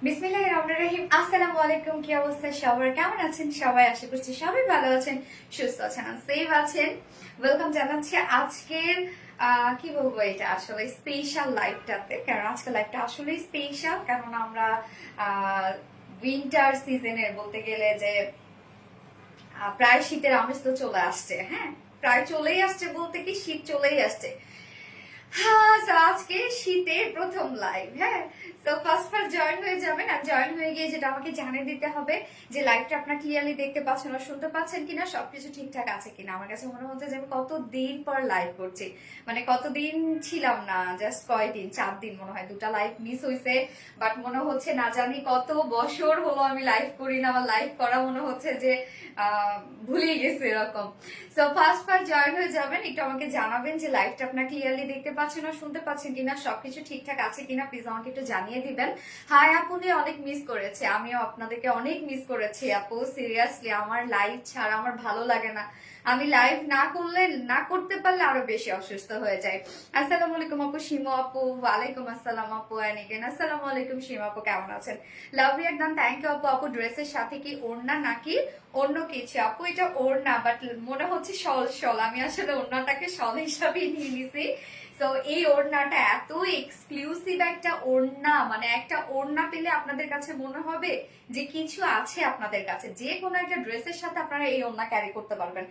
বিসমিল্লাহির রহমানির রহিম। আসসালামু আলাইকুম। কি অবস্থা সবার, কেমন আছেন সবাই? আশা করছি সবাই ভালো আছেন, সুস্থ আছেন, সেফ আছেন। ওয়েলকাম জানাচ্ছি আজকের কি বলবো, এটা আসলে স্পেশাল লাইভটাতে। কারণ আজকে লাইভটা আসলে স্পেশাল, কারণ আমরা উইন্টার সিজনের বলতে গেলে যে প্রায় শীতের আমেজ তো চলে আসছে। হ্যাঁ, প্রায় চলেই আসছে, বলতে কি শীত চলেই আসছে। হ্যাঁ, তো আজকে শীতের প্রথম লাইভ। হ্যাঁ, তো ফার্স্ট জয়েন হয়ে যাবেন। আর জয়েন হয়ে গিয়ে যেটা আমাকে জানিয়ে দিতে হবে যে লাইভটা আপনার ক্লিয়ারলি দেখতে পাচ্ছেন আর শুনতে পাচ্ছেন কিনা, সবকিছু ঠিকঠাক আছে কিনা। আমার কাছে মনে হচ্ছে যে আমি কতদিন পর লাইভ করছি, মানে কতদিন ছিলাম না, জাস্ট কয়দিন, 4 দিন মনে হয়, 2টা লাইভ মিস হয়েছে। বাট মনে হচ্ছে না জানি কত বছর হলো আমি লাইভ করি না। আমার লাইভ করা মনে হচ্ছে যে ভুলেই গেছে এরকম। সো ফার্স্ট জয়েন হয়ে যাবেন, একটু আমাকে জানাবেন যে লাইভটা আপনার ক্লিয়ারলি দেখতে পাচ্ছেন আর শুনতে পাচ্ছেন কিনা, সবকিছু ঠিকঠাক আছে কিনা, প্লিজ আমাকে একটু জানিয়ে দিবেন। হাই আপুনি অনেক মিস করেছে, আমিও আপনাদেরকে অনেক মিস করেছি আপু। সিরিয়াসলি আমার লাইভ ছাড়া আমার ভালো লাগে না। আমি লাইভ না করলে, না করতে পারলে আরো বেশি অসুস্থ হয়ে যায়। আসসালামু আলাইকুম আপু শিমু আপু। ওয়ালাইকুম আসসালাম আপু অ্যানিকেন। আসসালামু আলাইকুম শিমু আপু, কেমন আছেন? লাভ ইউ একদম, থ্যাংক ইউ আপু। আপু ড্রেসের সাথে কি ওড়না নাকি অন্য কিছু? আপু এটা ওড়না, বাট মনে হচ্ছে শল শল। আমি আসলে ওড়নাটাকে শল হিসাবেই নিয়ে নিছি। তো এই ওড়নাটা এত এক্সক্লুসিভ একটা ওড়না, মানে একটা ওড়না পেলে আপনাদের কাছে মনে হবে যে কিছু আছে আপনাদের কাছে। যে কোনো একটা ড্রেসের সাথে আপনারা এই ওড়না ক্যারি করতে পারবেন,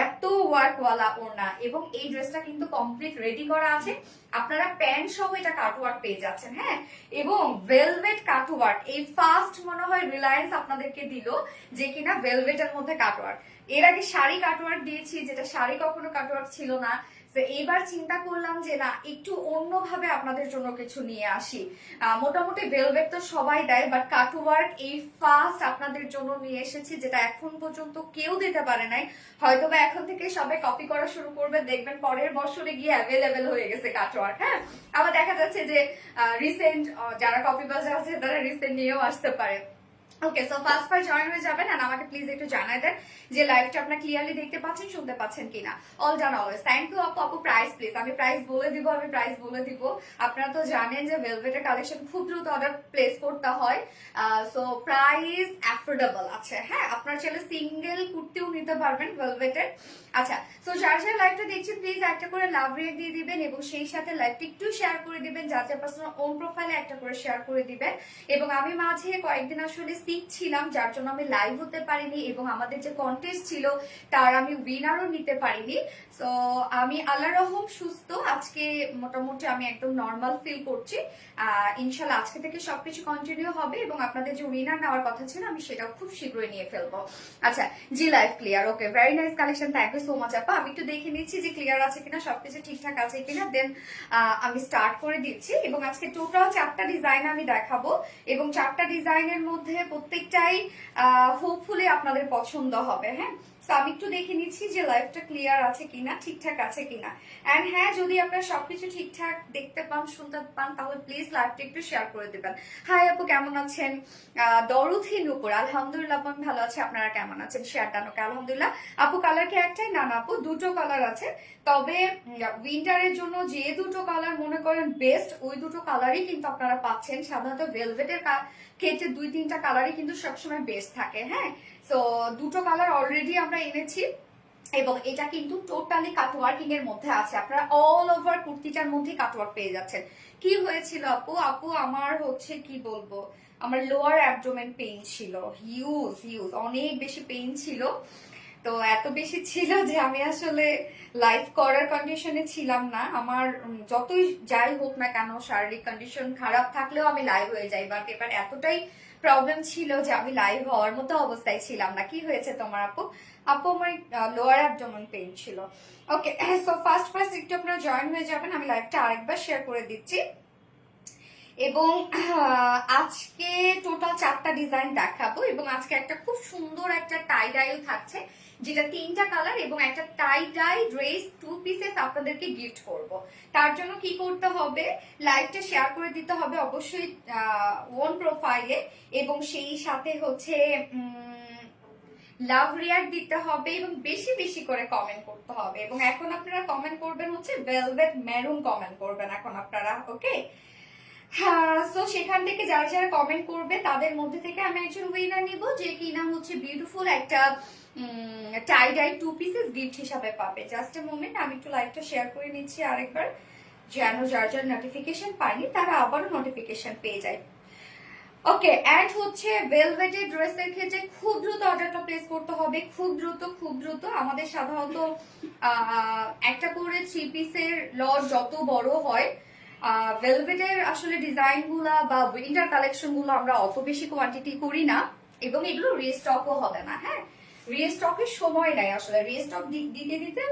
এত ওয়ার্কওয়ালা ওড়না। এবং এই ড্রেসটা কিন্তু কমপ্লিট রেডি করা আছে, আপনারা প্যান্ট সহ এটা কাটওয়ার্ক পেয়ে যাচ্ছেন। হ্যাঁ, এবং ভেলভেট কাটওয়ার্ক, এই ফার্স্ট মনে হয় রিলায়েন্স আপনাদেরকে দিল যে কিনা ভেলভেটের মধ্যে কাটওয়ার্ক। এর আগে শাড়ি কাটওয়ার্ক দিয়েছি, যেটা শাড়ি কখনো কাটওয়ার্ক ছিল না। তো এইবার চিন্তা করলাম যে না, একটু অন্যভাবে আপনাদের জন্য কিছু নিয়ে আসি। মোটামুটি ভেলভেট তো সবাই দেয়, বাট কাটওয়ার্ক এই ফার্স্ট আপনাদের জন্য নিয়ে এসেছি, যেটা এখন পর্যন্ত কেউ দিতে পারে নাই। হয়তোবা এখন থেকে সবাই কপি করা শুরু করবে, দেখবেন পরের বছরে গিয়ে অ্যাভেলেবেল হয়ে গেছে কাটওয়ার্ক। হ্যাঁ, আবার দেখা যাচ্ছে যে রিসেন্ট যারা কপি বাজার আছে তারা রিসেন্ট নিয়েও আসতে পারে। ওকে, সো ফার্স্ট জয়েন হয়ে যাবেন। আর আমাকে প্লিজ একটু জানাই দেন যে লাইভটা আপনার ক্লিয়ারলি দেখতে পাচ্ছেন, শুনতে পাচ্ছেন কিনা। All done always, thank you আপু। আপু প্রাইস প্লিজ, আমি প্রাইস বলে দিব। আপনারা তো জানেন যে ভেলভেটের কালেকশন খুব দ্রুত অর্ডার প্লেস করতে হয়। সো প্রাইস অ্যাফোর্ডেবল আছে। হ্যাঁ, আপনারা চাইলে সিঙ্গেল কুর্তিও নিতে পারবেন ভেলভেটের। আচ্ছা, সো যার যার লাইভটা দেখছি প্লিজ একটা করে লাভ রেক দিয়ে দিবেন, এবং সেই সাথে লাইভটা একটু শেয়ার করে দিবেন, যার যার পার্সোনাল ওন প্রোফাইলে একটা করে শেয়ার করে দিবেন। এবং আমি মাঝে কয়েকদিন আসলে সিক ছিলাম, যার জন্য আমি লাইভ হতে পারিনি, এবং আমাদের যে কন্টেস্ট ছিল তার আমি উইনারও নিতে পারিনি। সো আমি আল্লাহর রহম সুস্থ, আজকে মোটামুটি আমি একদম নর্মাল ফিল করছি। ইনশাল্লাহ আজকে থেকে সবকিছু কন্টিনিউ হবে, এবং আপনাদের যে উইনার নেওয়ার কথা ছিল আমি সেটাও খুব শীঘ্রই নিয়ে ফেলবো। আচ্ছা, জি live clear. Okay, very nice collection, thank you so much আপা। আমি একটু দেখে নিচ্ছি যে ক্লিয়ার আছে কিনা, সবকিছু ঠিকঠাক আছে কিনা, দেন আমি স্টার্ট করে দিচ্ছি। এবং আজকে টোটাল 4টা ডিজাইন আমি দেখাবো, এবং 4টা ডিজাইনের মধ্যে প্রত্যেকটাই হোপফুলি আপনাদের পছন্দ হবে। হ্যাঁ, তো আমি একটু দেখে নিচ্ছি যে লাইভটা ক্লিয়ার আছে কিনা, ঠিকঠাক আছে কিনা। এন্ড হ্যাঁ, যদি আপনারা সবকিছু ঠিকঠাক দেখতে পান, শুনতে পান, তাহলে প্লিজ লাইভটা একটু শেয়ার করে দেবেন। হাই আপু, কেমন আছেন? দরুথি নুপুর, আলহামদুলিল্লাহ আপু আমি ভালো আছি, আপনারা কেমন আছেন? শেয়ার ডানোকে আলহামদুলিল্লাহ। আপু কালার কি একটাই? না না আপু, দুটো কালার আছে। তবে উইন্টারের জন্য যে দুটো কালার মনে করেন বেস্ট, ওই দুটো কালারই কিন্তু আপনারা পাচ্ছেন। সাধারণত ভেলভেটের ক্ষেত্রে 2-3টা কালারই কিন্তু সবসময় বেস্ট থাকে। হ্যাঁ, তো দুটো কালার অলরেডি আমরা এনেছি, এবং এটা কিন্তু টোটালি কাটওয়ার্কিং এর মধ্যে আছে। আপনারা অল ওভার কুর্তিটার মধ্যে কাটওয়ার্ক পেয়ে যাচ্ছেন। কি হয়েছিল আপু? আপু আমার হচ্ছে কি বলবো, আমার লোয়ার অ্যাবডোমেন পেইন ছিল, হিউজ হিউজ, অনেক বেশি পেইন ছিল। তো এত বেশি ছিল যে আমি আসলে লাইভ করার কন্ডিশনে ছিলাম না। আমার যতই যাই হোক না কেন, শারীরিক কন্ডিশন খারাপ থাকলেও আমি লাইভ হয়ে যাই, বাট এবার এতটাই প্রবলেম ছিল যে আমি লাইভ হওয়ার মতো অবস্থায় ছিলাম না। কি হয়েছে তোমার আপু? আপু আমার লোয়ার অ্যাবডোমেন পেইন ছিল। ওকে, সো ফার্স্ট একটু আপনারা জয়েন হয়ে যাবেন, আমি লাইভটা আরেকবার শেয়ার করে দিচ্ছি। এবং আজকে টোটাল 4টা ডিজাইন দেখাবো, এবং আজকে একটা খুব সুন্দর একটা টাই ডাইও থাকছে, যেটা 3টা কালার, এবং একটা টাই ডাই ড্রেস 2 পিসেস আপনাদেরকে গিফট করব। তার জন্য কি করতে হবে, লাইভটা শেয়ার করে দিতে হবে অবশ্যই ওন প্রোফাইলে, এবং সেই সাথে হচ্ছে লাভ রিয়াক্ট দিতে হবে, এবং বেশি বেশি করে কমেন্ট করতে হবে। এবং এখন আপনারা কমেন্ট করবেন হচ্ছে ভেলভেট মেরুন কমেন্ট করবেন এখন আপনারা। ওকে, হ্যাঁ, সো তো সেখান থেকে যারা যারা কমেন্ট করবে তাদের মধ্যে থেকে আমি একজন উইনার নিব, যে কিনা হচ্ছে বিউটিফুল একটা টাই ডাই 2 পিসেস গিফট হিসাবে পাবে। জাস্ট এ মোমেন্ট, আমি একটু লাইভটা শেয়ার করে নিচ্ছি আরেকবার, যেন যার যার নোটিফিকেশন পায়নি তারা আবারও নোটিফিকেশন পেয়ে যায়। ওকে, অ্যান্ড হচ্ছে ভেলভেটের ড্রেসের ক্ষেত্রে খুব দ্রুত অর্ডারটা প্লেস করতে হবে, খুব দ্রুত খুব দ্রুত। আমাদের সাধারণত একটা করে 3 পিসের লট যত বড় হয়, ভেলভেটের আসলে ডিজাইন গুলা বা উইন্টার কালেকশন গুলো আমরা অত বেশি কোয়ান্টিটি করি না, এবং এগুলো রিস্টকও হবে না। হ্যাঁ, রিস্টকের সময় নাই আসলে, রিস্টক দিতে দিতে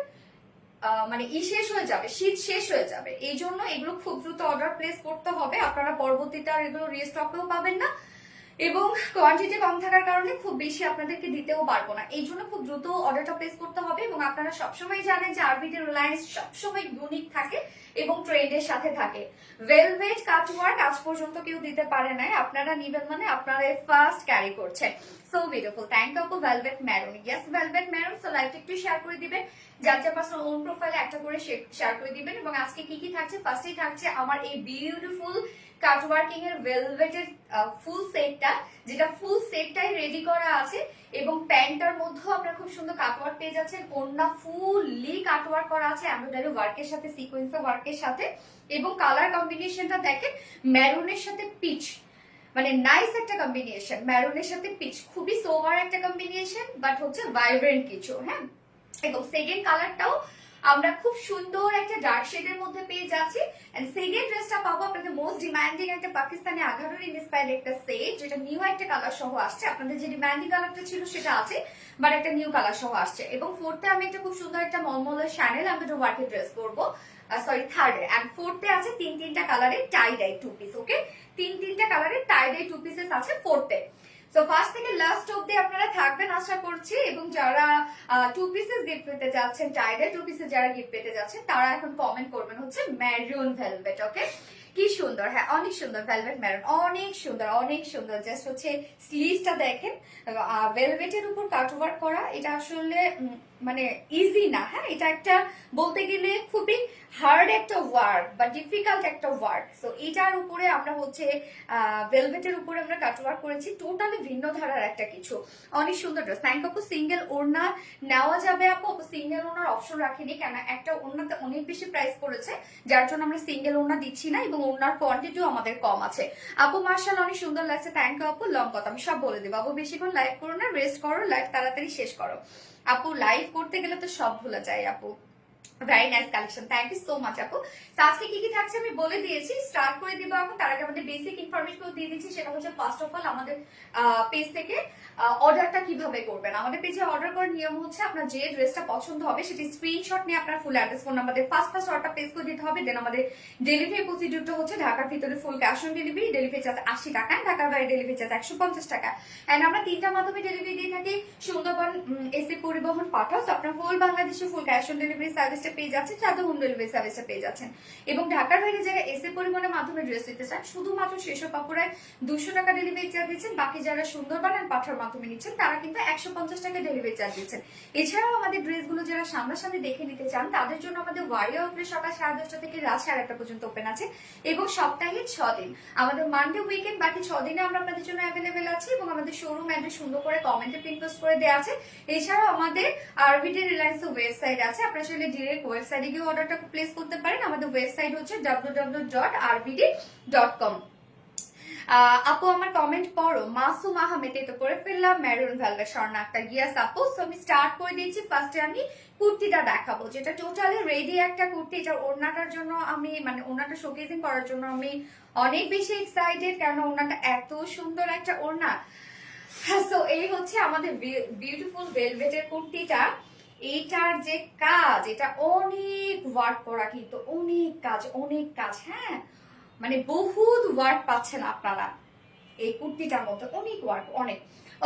মানে শেষ হয়ে যাবে, শীত শেষ হয়ে যাবে। এই জন্য এগুলো খুব দ্রুত অর্ডার প্লেস করতে হবে, আপনারা পরবর্তীতে আর এগুলো রিস্টকেও পাবেন না, এবং কোয়ান্টিটি কম থাকার কারণে খুব বেশি আপনাদেরকে দিতেও পারবো না। এই জন্য খুব দ্রুত অর্ডারটা প্লেস করতে হবে। এবং আপনারা সবসময় জানেন যে আরবিডি রিলায়েন্স সবসময় ইউনিক থাকে এবং ট্রেন্ডের সাথে থাকে। ভেলভেট কাটওয়ার্ক আজ পর্যন্ত কেউ দিতে পারে নাই, আপনারা নিবেন মানে আপনারা ফার্স্ট ক্যারি করছেন। সো বিউটিফুল, থ্যাংক ইউ আপু। Velvet maroon, yes velvet maroon. So লাইভটা একটু শেয়ার করে দিবেন, যার যার পার্সোনাল ওন প্রোফাইলে একটা করে শেয়ার করে দিবেন। এবং আজকে কি কি থাকছে, ফার্স্টেই থাকছে আমার এই বিউটিফুল কাটওয়ার্কিং এর ভেলভেটের ফুল সেটটা, যেটা ফুল সেটটাই রেডি করা আছে, এবং প্যান্টটার মধ্যেও আপনারা খুব সুন্দর কাটওয়ার্ক পেয়ে যাচ্ছেন। ওড়না ফুললি কাটওয়ার্ক করা আছে এমব্রয়ডারি ওয়ার্কের সাথে, সিকোয়েন্স ওয়ার্কের সাথে, এবং কালার কম্বিনেশনটা দেখেন ম্যারুনের সাথে পিচ, মানে নাইস একটা কম্বিনেশন। ম্যারুনের সাথে পিচ খুবই সোভার একটা কম্বিনেশন, বাট হচ্ছে ভাইব্রেন্ট কিছু। হ্যাঁ, এবং সেকেন্ড কালারটাও আমরা খুব সুন্দর একটা ডার্ক শেডের মধ্যে পেয়ে যাচ্ছি। এন্ড সেকেন্ড ড্রেসটা পাবো আপনাদের মোস্ট ডিমান্ডিং একটা পাকিস্তানি আঘারের ইন্সপায়ার্ড একটা সেট, যেটা নিউ একটা কালার সহ আসছে। আপনাদের যে ডিমান্ডিং কালারটা ছিল সেটা আছে, বাট একটা নিউ কালার সহ আসছে। এবং ফোর্থে আমি একটা খুব সুন্দর একটা মলমলের শ্যানেল আমাদের ওয়ার্কের ড্রেস করবো, সরি থার্ডে। এন্ড ফোর্থে আছে তিনটা কালারের টাই ডাই 2 পিস। ওকে, তিনটা কালারের টাই ডাই 2 পিসেস আছে ফোর্থে। সো ফার্স্ট থেকে লাস্ট অব্দি আপনারা থাকবেন আশা করছি। এবং যারা 2 পিসেস গিফট পেতে যাচ্ছেন, টাইডাই 2 পিসেস যারা গিফট পেতে যাচ্ছেন, তারা এখন কমেন্ট করবেন হচ্ছে ম্যারুন ভেলভেট। ওকে, কি সুন্দর, হ্যাঁ অনেক সুন্দর ভেলভেট ম্যারুন, অনেক সুন্দর অনেক সুন্দর। জাস্ট হচ্ছে স্লিভসটা দেখেন, ভেলভেটের উপর কাটওয়ার্ক করা, এটা আসলে মানে ইজি না। হ্যাঁ, এটা একটা বলতে গেলে খুবই হার্ড একটা ওয়ার্ক বা ডিফিকাল্ট একটা ওয়ার্ক। সো এটার উপরে আমরা হচ্ছে ভেলভেটের উপরে আমরা কাটওয়ার্ক করেছি, টোটালি ভিন্ন ধারার একটা কিছু। অনেক সুন্দর ড্রেস। থ্যাংক আপু। সিঙ্গেল ওড়না নেওয়া যাবে আপু? সিঙ্গেল ওড়নার অপশন রাখিনি, কেন একটা ওড়নাতে অনেক বেশি প্রাইস পড়েছে, যার জন্য আমরা সিঙ্গেল ওড়না দিচ্ছি না, এবং ওড়নার কোয়ান্টিটিও আমাদের কম আছে। আপু মার্শাল অনেক সুন্দর লাগছে, থ্যাংক ইউ আপু। লং কথা আমি সব বলে দেবো আপু, বেশিক্ষণ লাইভ করো না, রেস্ট করো, লাইভ তাড়াতাড়ি শেষ করো আপু। লাইভ করতে গেলে তো সব ভুলে যায় আপু। Very nice collection, thank you so much আপু। আজকে কি কি থাকছে আমি বলে দিয়েছি, স্টার্ট করে দিব এখন। তার আগে আমাদের বেসিক ইনফরমেশন দিয়ে দিচ্ছি, সেটা হচ্ছে ফার্স্ট অফ অল আমাদের পেজ থেকে অর্ডারটা কিভাবে করবেন। আমাদের পেজে অর্ডার করার নিয়ম হচ্ছে, আপনার যে ড্রেসটা পছন্দ হবে সেটি স্ক্রিনশট নিয়ে আপনার ফুল অ্যাড্রেস ফোন নাম্বার ফার্স্ট অর্ডারটা প্লেস করে দিতে হবে। দেন আমাদের ডেলিভারি প্রসিডিউরটা হচ্ছে ঢাকার ভিতরে full cash on delivery, delivery charge 80 টাকা, ঢাকার বাইরে ডেলিভারি চার্জ 150 টাকা। এন্ড আমরা 3টা মাধ্যমে ডেলিভারি দিয়ে থাকি, সুন্দরবন এসি পরিবহন পাঠাও। আপনার হোল বাংলাদেশে ফুল ক্যাশ অন ডেলিভারি সার্ভিসটা পেয়ে যাচ্ছেন, সাথে হোম ডেলিভারি সার্ভিসটা পেয়ে যাচ্ছেন। এবং ঢাকার বাইরে যারা এসি পরিবহনের মাধ্যমে ড্রেস দিতে চান, শুধুমাত্র সেসব কাপড়ায় 200 টাকা ডেলিভারি চার্জ দিচ্ছেন। বাকি যারা সুন্দরবন আর পাঠার মাধ্যমে নিচ্ছেন, তারা কিন্তু 150 টাকা ডেলিভারি চার্জ দিচ্ছেন। এছাড়াও আমাদের ড্রেসগুলো যারা সামনাসামনি দেখে নিতে চান, তাদের জন্য আমাদের ওয়ারিয়া আউটলেট সকাল 10:30 থেকে রাত 1:30 পর্যন্ত ওপেন আছে, এবং সপ্তাহে 6 দিন। আমাদের মানডে উইকেন্ড বাকি 6 দিনে আমরা আপনাদের জন্য অ্যাভেলেবেল আছি, এবং আমাদের শোরুম অ্যাড্রেস সুন্দর করে কমেন্টে পিন পোস্ট করে দেওয়া আছে। এছাড়াও আমাদের আরবিডি রিলায়েন্স ওয়েবসাইট আছে, আপনারা চাইলে ডিরেক্ট ওয়েবসাইটে গিয়ে অর্ডারটা প্লেস করতে পারেন। আমাদের ওয়েবসাইট হচ্ছে www.rbd.com। আপু আমার কমেন্ট পড়ো। মাসুম আহমেদ, এই তো করে ফেললাম। Maroon velvet, Swarna Akter, yes আপু। সো আমি স্টার্ট করে দিচ্ছি। ফার্স্টে আমি কুর্তিটা দেখাবো, যেটা টোটালি রেডি একটা কুর্তি। এটা ওড়নাটার জন্য আমি মানে ওড়নাটা শোকেজিং করার জন্য আমি অনেক বেশি এক্সাইটেড, কারণ ওড়নাটা এত সুন্দর একটা ওড়না। সো এই হচ্ছে আমাদের বিউটিফুল ভেলভেটের কুর্তিটা। এইটার যে কাজ, এটা অনেক ওয়ার্ক করা, কিন্তু অনেক কাজ। হ্যাঁ, মানে বহুত ওয়ার্ক পাচ্ছেন আপনারা এই কুর্তিটার মধ্যে, অনেক ওয়ার্ক, অনেক।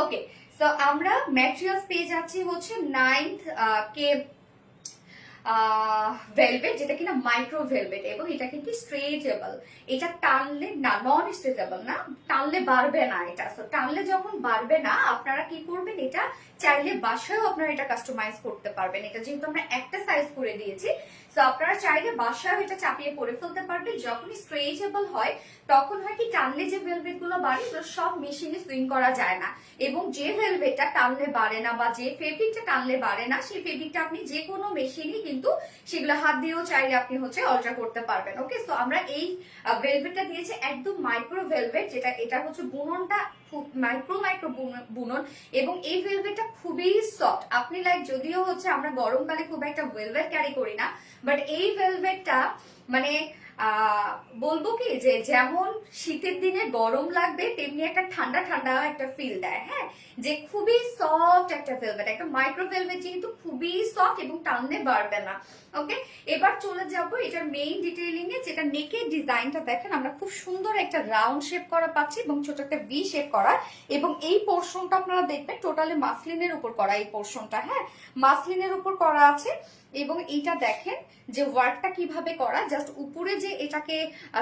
ওকে, সো আমরা ম্যাটেরিয়ালস পেয়ে যাচ্ছি হচ্ছে 9th কে ভেলভেট, যেটা কিনা মাইক্রো ভেলভেট, এবং এটা কিন্তু স্ট্রেচেবল। এটা টানলে না, নন স্ট্রেচেবল না, টানলে বাড়বে না এটা। সো টানলে যখন বাড়বে না, আপনারা কি করবেন, এটা চাইলে বাসায়ও আপনারা এটা কাস্টমাইজ করতে পারবেন। এটা যেহেতু আমরা একটা সাইজ করে দিয়েছি, তো আপনারা চাইলে বাসায় এটা চাপিয়ে পরে ফেলতে পারবেন। যখনই স্ট্রেচেবল হয় তখন হয় কি টানলে যে ভেলভেট গুলো বাড়ে এগুলো সব মেশিনে সুইং করা যায় না, এবং যে ভেলভেটটা টানলে বাড়ে না বা যে ফেব্রিকটা টানলে বাড়ে না সেই ফেব্রিকটা আপনি যে কোনো মেশিনে কিন্তু সেগুলো হাত দিয়েও চাইলে আপনি অল্টার করতে পারবেন। ওকে, সো আমরা এই ভেলভেটটা দিয়েছি একদম মাইক্রো ভেলভেট, যেটা এটা বুননটা মাইক্রো মাইক্রো বুনন, এবং এই ভেলভেটটা খুবই সফট। আপনি যদিও আমরা গরমকালে খুব একটা ভেলভেট ক্যারি করি না, বাট এই ভেলভেটটা মানে বলবো কি যে যেমন শীতের দিনে গরম লাগবে তেমনি একটা ঠান্ডা ঠান্ডা একটা ফিল দেয়। হ্যাঁ, যে খুবই সফট একটা ভেলভেট, একটা মাইক্রো ভেলভেট যেহেতু খুবই সফট এবং টানলে বাড়বে না। ওকে, এবার চলে যাব এটার মেইন ডিটেইলিং এ, যেটা নেকের ডিজাইনটা দেখেন আমরা খুব সুন্দর একটা রাউন্ড শেপ করা পাচ্ছি এবং ছোট একটা ভি শেপ করা, এবং এই পোর্শনটা আপনারা দেখবেন টোটালি মাসলিনের উপর করা। এই পোর্শনটা হ্যাঁ মাসলিনের উপর করা আছে, এবং এইটা দেখেন যে ওয়ার্কটা কিভাবে করা, জাস্ট উপরে যে এটাকে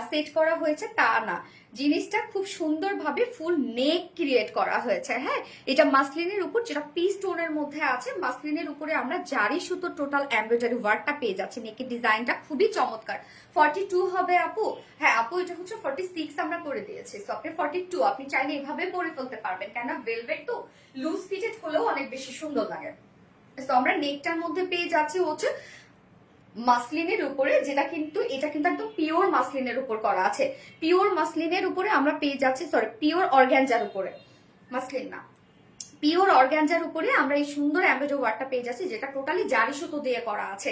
সেট করা হয়েছে তা না, জিনিসটা খুব সুন্দরভাবে ফুল নেক ক্রিয়েট করা হয়েছে। হ্যাঁ, এটা মাসলিনের উপর যেটা পিস টোনের মধ্যে আছে, মাসলিনের উপরে আমরা জারি সুতো টোটাল এমব্রয়ডারি ওয়ার্কটা পেয়ে যাচ্ছি। নেকের ডিজাইনটা খুবই চমৎকার। 42 হবে আপু? হ্যাঁ আপু, এটা 46 আমরা করে দিয়েছি। সো আপনি 42 আপনি চাইলে এভাবে পরে ফেলতে পারবেন, কেন ভেলভেট তো লুজ ফিটেড হলেও অনেক বেশি সুন্দর লাগে। তো আমরা নেকটার মধ্যে পেয়ে যাচ্ছি মাসলিনের উপরে, যেটা কিন্তু এটা কিন্তু একদম পিওর মাসলিনের উপর করা আছে। পিওর মাসলিনের উপরে আমরা পেয়ে যাচ্ছি, সরি পিওর অর্গানজার উপরে, মাসলিন না পিওর অর্গানজার উপরে আমরা এই সুন্দর এমব্রয়ডারি ওয়ার্কটা পেয়ে যাচ্ছি, যেটা টোটালি জারি সুতো দিয়ে করা আছে।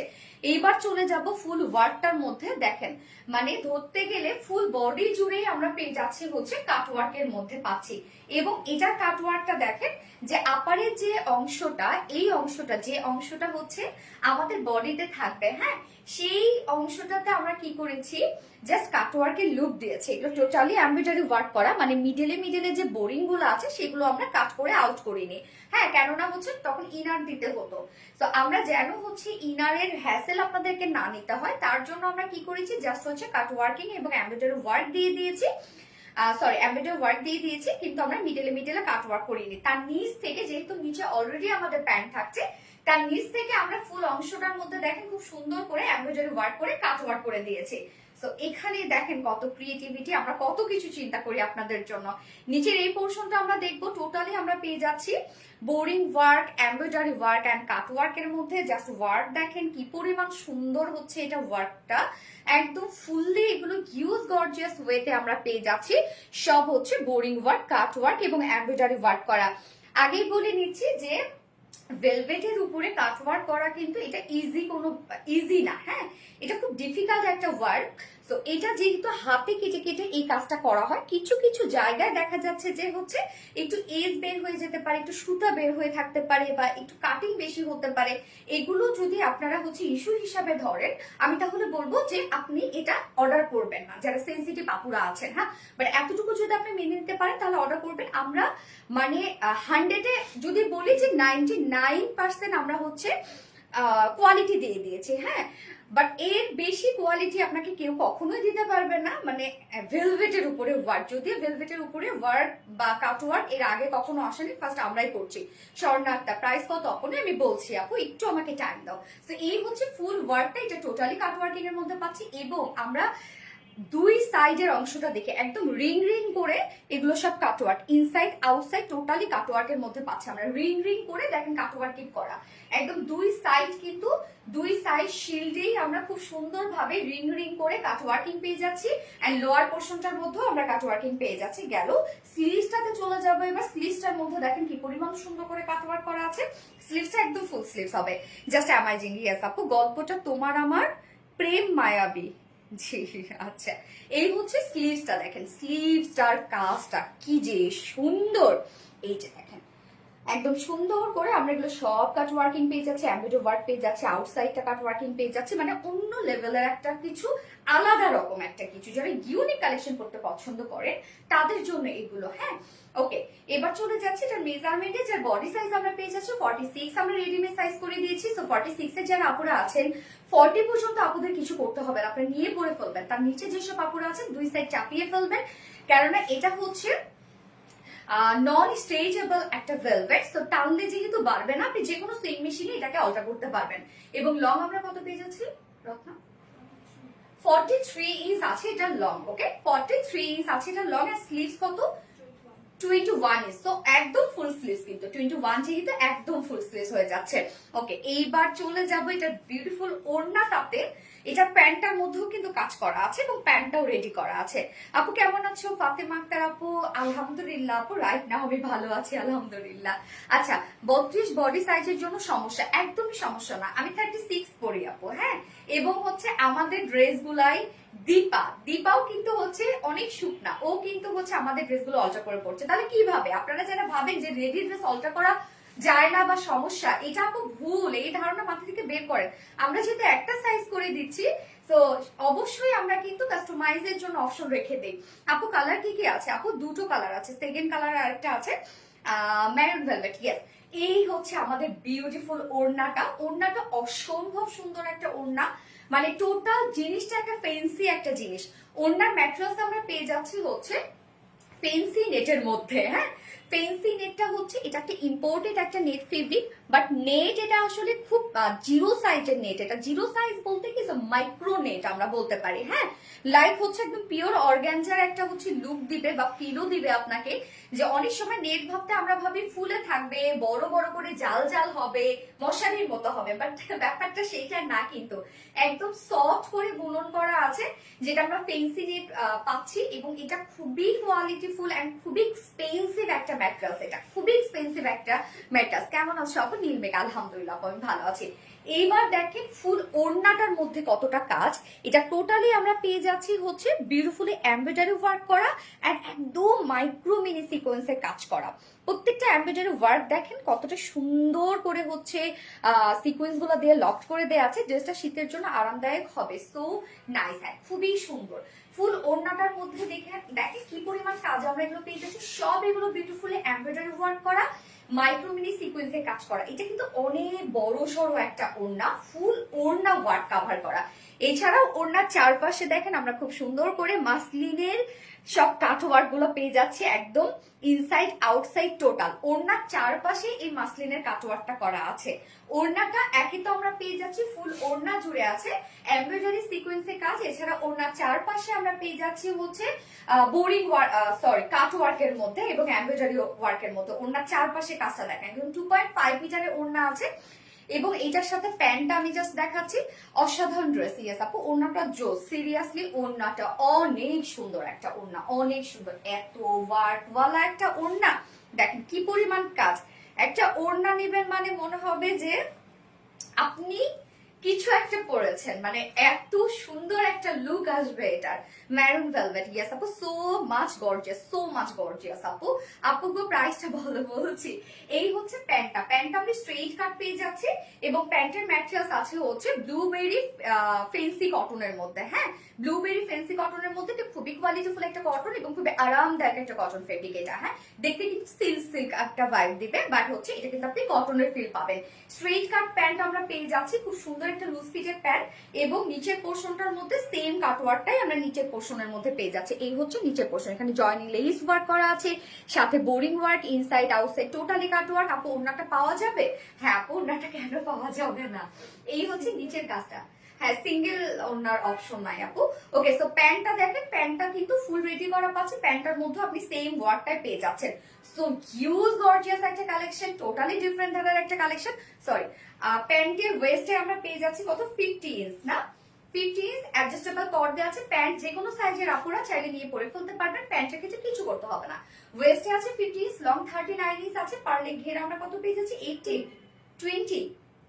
এইবার চলে যাব ফুল ওয়ার্কটার মধ্যে। দেখেন মানে ধরতে গেলে ফুল বডি জুড়েই আমরা পেয়ে যাচ্ছি কাটওয়ার্কের মধ্যে পাচ্ছি, এবং এটার কাটওয়ার্কটা দেখেন যে আপারের যে অংশটা, এই অংশটা যে অংশটা আমাদের বডিতে থাকবে, হ্যাঁ সেই অংশটাতে আমরা কি করেছি জাস্ট কাটওয়ার্কের লুক দিয়েছি। এগুলো টোটালি এমব্রয়ডারি ওয়ার্ক করা, মানে মিডলে মিডলে যে বোরিং গুলো আছে সেগুলো আমরা কাট করে আউট করিনি। হ্যাঁ, কেননা তখন ইনার দিতে হতো। তো আমরা যেন ইনারের হ্যাসেল আপনাদেরকে না নিতে হয় তার জন্য আমরা কি করেছি জাস্ট কাটওয়ার্কিং এবং এমব্রয়ডারি ওয়ার্ক দিয়ে দিয়েছি। এমব্রয়ডারি ওয়ার্ক দিয়ে দিয়েছি, কিন্তু আমরা মিডলে মিডলে কাটওয়ার্ক করিনি। তার নিচ থেকে, যেহেতু নিচে অলরেডি আমাদের প্যান্ট থাকছে, তার নিচ থেকে আমরা ফুল অংশটার মধ্যে দেখেন খুব সুন্দর করে এমব্রয়ডারি ওয়ার্ক করে কাটওয়ার্ক করে দিয়েছি। তো এখানে দেখেন কত ক্রিয়েটিভিটি, আমরা কত কিছু চিন্তা করি আপনাদের জন্য। নিচের এই পোর্শনটা আমরা দেখবো টোটালি আমরা পেয়ে যাচ্ছি boring work, embroidery work and cutwork এর মধ্যে। জাস্ট ওয়ার্ক দেখেন কি পরিমাণ সুন্দর এটা ওয়ার্কটা, একদম ফুললি এগুলো হিউজ গর্জিয়াস ওয়েতে আমরা পেয়ে যাচ্ছি। সব বোরিং ওয়ার্ক, কাটওয়ার্ক এবং এমব্রয়ডারি ওয়ার্ক করা। আগেই বলে নিচ্ছি যে ভেলভেটের উপরে কাটওয়ার্ক করা কিন্তু এটা ইজি না। হ্যাঁ, এটা খুব ডিফিকাল্ট একটা ওয়ার্ক। তো এটা যেহেতু হাতে কেটে কেটে এই কাজটা করা হয়, কিছু কিছু জায়গায় দেখা যাচ্ছে যে একটু এজ বের হয়ে যেতে পারে, একটু সুতা বের হয়ে থাকতে পারে, বা একটু কাটিং বেশি হতে পারে। এগুলো যদি আপনারা ইস্যু হিসাবে ধরেন, আমি তাহলে বলবো যে আপনি এটা অর্ডার করবেন না, যারা সেন্সিটিভ আপুরা আছেন। হ্যাঁ, বাট এতটুকু যদি আপনি মেনে নিতে পারেন তাহলে অর্ডার করবেন। আমরা মানে 100-এ যদি বলি যে 99% আমরা কোয়ালিটি দিয়ে দিয়েছি। হ্যাঁ, বাট এর বেশি কোয়ালিটি আপনাকে কেউ কখনোই দিতে পারবে না। মানে ভেলভেটের উপরে ওয়ার্ক, যদিও ভেলভেটের উপরে ওয়ার্ক বা কাটওয়ার্ক এর আগে কখনো আসেনি, ফার্স্ট আমরাই করছি। স্বর্ণারটা প্রাইস কত তখনই আমি বলছি, আপু একটু আমাকে টাইম দাও। তো এই ফুল ওয়ার্কটা, এটা টোটালি কাটওয়ার্কিং এর মধ্যে পাচ্ছি, এবং আমরা দুই সাইডের অংশটা দেখে একদম রিং রিং করে এগুলো সব কাটওয়ার্ক, ইনসাইড আউটসাইড টোটালি কাটওয়ার্কের মধ্যে পাচ্ছি আমরা। রিং রিং করে দেখেন কাটওয়ার্কিং করা, একদম দুই সাইড কিন্তু দুই সাইড শিল্ডেই আমরা খুব সুন্দরভাবে রিং রিং করে কাটওয়ার্কিং পেয়ে যাচ্ছি। এন্ড লোয়ার পোর্শনটার মধ্যেও আমরা কাটওয়ার্কিং পেয়ে যাচ্ছি। গেল স্লিভসটাতে চলে যাবো এবার। স্লিভসটার মধ্যে দেখেন কি পরিমাণ সুন্দর করে কাটওয়ার্ক করা আছে। স্লিভসটা একদম ফুল স্লিভস হবে, জাস্ট অ্যামাজিং। ইয়েস আপু, গল্পটা তোমার আমার প্রেম মায়াবী। জি আচ্ছা, এই স্লিভসটা দেখেন, স্লিভসটার কাজটা কি যে সুন্দর। এই যে দেখেন একদম সুন্দর করে আমরা এগুলো সব কাট ওয়ার্কিং পেয়ে যাচ্ছে, এমব্রয়ডারি ওয়ার্ক পেয়ে যাচ্ছে, আউটসাইডটা কাট ওয়ার্কিং পেয়ে যাচ্ছে, মানে অন্য লেভেলের একটা কিছু, আলাদা রকম একটা কিছু। যারা ইউনিক কালেকশন করতে পছন্দ করেন তাদের জন্য এগুলো। হ্যাঁ, ওকে, এবার চলে যাচ্ছে এটার মেজারমেন্টে। যার বডি সাইজ আমরা পেয়ে যাচ্ছি 46, আমরা রেডিমেড সাইজ করে দিয়েছি। সো 46 এর যারা আপুরা আছেন 40 পর্যন্ত আপুদের কিছু করতে হবে না, আপনারা নিয়ে পরে ফেলবেন। তার নিচে যেসব আপুরা আছেন দুই সাইড চাপিয়ে ফেলবেন, কেননা এটা নন স্ট্রেচেবল একটা ভেলভেট। তো টানলে যেহেতু বাড়বে না, আপনি যে কোনো সুইং মেশিনে এটাকে অল্টার করতে পারবেন। এবং লং আমরা কত পেয়ে যাচ্ছি রত্না 43 ইঞ্চ আছে এটা লং, ওকে 43 ইঞ্চ আছে এটা লং। আর স্লিভস কত? 21 ইঞ্চ। তো একদম ফুল স্লিভস, কিন্তু 21 যেহেতু একদম ফুল স্লিভস হয়ে যাচ্ছে। ওকে, এইবার চলে যাব এটা বিউটিফুল ওড়নাটাতে। এটা প্যান্টটার মধ্যেও কিন্তু কাজ করা আছে এবং প্যান্টটাও রেডি করা আছে। আপু কেমন আছো? ফাতেমা আক্তার আপু আলহামদুলিল্লাহ আপু, রাইট না আমি ভালো আছি আলহামদুলিল্লাহ। আচ্ছা, 32 বডি সাইজের জন্য সমস্যা? একদমই সমস্যা না, আমি 36 পরি আপু। হ্যাঁ, এবং হচ্ছে আমাদের ড্রেস গুলাই দীপাও কিন্তু হচ্ছে অনেক শুকনা, ও কিন্তু হচ্ছে আমাদের ড্রেসগুলো অল্টার করে পড়ছে। তাহলে কিভাবে আপনারা যারা ভাবেন যে রেডি ড্রেস অল্টার করা যায় না বা সমস্যা, এটা আপু ভুল, এই ধারণা মাথা থেকে বের করেন। আমরা যেহেতু একটা সাইজ করে দিচ্ছি, তো অবশ্যই আমরা কিন্তু কাস্টমাইজের জন্য অপশন রেখে দিই। আপু কালার কি কি আছে? আপু দুটো কালার আছে, সেকেন্ড কালার আর একটা আছে ম্যারুন ভেলভেট। ইয়েস, এই হচ্ছে আমাদের বিউটিফুল ওড়নাটা। ওড়নাটা অসম্ভব সুন্দর একটা ওড়না, মানে টোটাল জিনিসটা একটা ফেন্সি একটা জিনিস। ওড়নার ম্যাটেরিয়ালস আমরা পেয়ে যাচ্ছি হচ্ছে ফেন্সি নেটের মধ্যে। হ্যাঁ, ফেন্সি নেটটা হচ্ছে এটা একটা ইম্পোর্টেড একটা নেট ফেব্রিক, বাট নেট এটা আসলে খুব জিরো সাইজের নেট। এটা জিরো সাইজ বলতে কি মাইক্রো নেট আমরা বলতে পারি। হ্যাঁ, লাইক হচ্ছে একদম পিওর অর্গানজার একটা হচ্ছে লুক দিবে বা ফিলও দিবে আপনাকে। যে অনেক সময় নেট ভাবতে আমরা ভাবি ফুলে থাকবে, বড় বড় করে জাল জাল হবে, মশারির মতো হবে, বাট ব্যাপারটা সেইটা না, কিন্তু একদম সফট করে বুনন করা আছে, যেটা আমরা ফেন্সি নেট পাচ্ছি। এবং এটা খুবই কোয়ালিটিফুল এন্ড খুবই এক্সপেন্সিভ একটা ম্যাটেরিয়ালস। এটা খুবই এক্সপেন্সিভ একটা ম্যাটেরিয়ালস। কেমন আছো আপু? নীলমেঘ আলহামদুলিল্লাহ আমি ভালো আছি। এইবার দেখেন ফুল ওড়নাটার মধ্যে কতটা কাজ। এটা টোটালি আমরা পেয়ে যাচ্ছি হচ্ছে বিউটিফুলি এমব্রয়ডারি ওয়ার্ক করা এন্ড একদম মাইক্রো মিনি সিকোয়েন্সের কাজ করা। প্রত্যেকটা এমব্রয়ডারি ওয়ার্ক দেখেন কতটা সুন্দর করে হচ্ছে সিকোয়েন্স গুলো দিয়ে লক করে দেওয়া আছে। ড্রেসটা শীতের জন্য আরামদায়ক হবে। সো নাইস, খুবই সুন্দর। ফুল ওড়নাটার মধ্যে দেখেন কি পরিমাণ কাজ আমরা এগুলো পেয়ে যাচ্ছি। সব এগুলো বিউটিফুলি এমব্রয়ডারি ওয়ার্ক করা, মাইক্রো মিনি সিকোয়েন্সে কাজ করা। এটা কিন্তু অনেক বড় সড়ো একটা ওড়না, ফুল ওড়না ওয়ার্ক কভার করা। এছাড়াও ওড়নার চারপাশে দেখেন আমরা খুব সুন্দর করে মাসলিনের সব কাট ওয়ার্ক গুলো পেয়ে যাচ্ছি, একদম ইনসাইড আউটসাইড টোটাল ওড়নার চারপাশে এই মাসলিনের কাট ওয়ার্কটা করা আছে। ওড়নাটা একই তো আমরা পেয়ে যাচ্ছি ফুল ওড়না জুড়ে আছে এমব্রয়ডারি সিকোয়েন্সের কাজ। এছাড়া ওড়নার চারপাশে আমরা পেয়ে যাচ্ছি হচ্ছে বোরিং কাট ওয়ার্কের মধ্যে এবং এমব্রয়ডারি ওয়ার্কের মধ্যে। ওড়নার চারপাশে কাজটা দেখেন, একদম 2.5 মিটারের ওড়না আছে। এবং এটার সাথে প্যান্টটা আমি জাস্ট দেখাচ্ছি, অসাধারণ ড্রেস। ইয়েস আপু, ওড়নাটা জোস, সিরিয়াসলি ওড়নাটা অনেক সুন্দর একটা ওড়না, অনেক সুন্দর। এত ওয়ার্কওয়ালা একটা ওড়না, দেখেন কি পরিমাণ কাজ। একটা ওড়না নেবেন মানে মনে হবে যে আপনি কিছু একটা পরেছেন, মানে এত সুন্দর একটা লুক আসবে এটার। ম্যারুন ভেলভেট, ইয়েস আপু, so much gorgeous, so much gorgeous আপু। আপুকে প্রাইসটা বলছি। এই হচ্ছে প্যান্টটা আমি স্ট্রেইট কাট পেয়ে যাচ্ছি এবং প্যান্টের ম্যাটেরিয়ালস আছে হচ্ছে ব্লুবেরি ফেন্সি কটনের মধ্যে। হ্যাঁ, ব্লুবেরি ফেন্সি কটনের মধ্যে খুবই কোয়ালিটিফুল একটা কটন এবং খুবই আরামদায়ক একটা কটন ফেব্রিক এটা। হ্যাঁ, দেখতে কিন্তু সিল্ক একটা ভাইব দিবে, বাট হচ্ছে এটা কিন্তু আপনি কটনের ফিল পাবেন। স্ট্রেইট কাট প্যান্ট আমরা পেয়ে যাচ্ছি, খুব সুন্দর একটা লুজ ফিটের প্যান্ট এবং নিচের পোর্শনটার মধ্যে সেম কাটওয়ার্কটাই আমরা নিচের পোর্শনের মধ্যে পেয়ে যাচ্ছি। এই হচ্ছে নিচের পোর্শন, এখানে জয়নিং লেস ওয়ার্ক করা আছে, সাথে boring work, inside outside totally cutwork. আপু ওড়নাটা পাওয়া যাবে? হ্যাঁ আপু, ওড়নাটা কেন পাওয়া যাবে না। এই হচ্ছে নিচের কাজটা। হ্যাঁ, সিঙ্গেল ওড়নার অপশন নাই আপু। ওকে, সো প্যান্টটা দেখেন, প্যান্টটা কিন্তু ফুল রেডি করা পাচ্ছে, প্যান্টটার মধ্যে আপনি সেম ওয়ার্কটাই পেয়ে যাচ্ছেন। সো হিউজ গর্জিয়াস একটা কালেকশন, টোটালি ডিফারেন্ট ধরনের একটা কালেকশন। সরি, প্যান্টের ওয়েস্টে আমরা পেয়ে যাচ্ছি কত 50 ইঞ্চ না, 50 ইঞ্চ অ্যাডজাস্টেবল কর্ড দেওয়া আছে। প্যান্ট যে কোনো সাইজের আপুরা চাইলে নিয়ে পরে ফেলতে পারবেন, প্যান্টের ক্ষেত্রে কিছু করতে হবে না। ওয়েস্টে আছে 50 ইঞ্চ, লং 39 ইঞ্চ আছে, পার লেগ ঘের আমরা কত পেয়ে যাচ্ছি 80,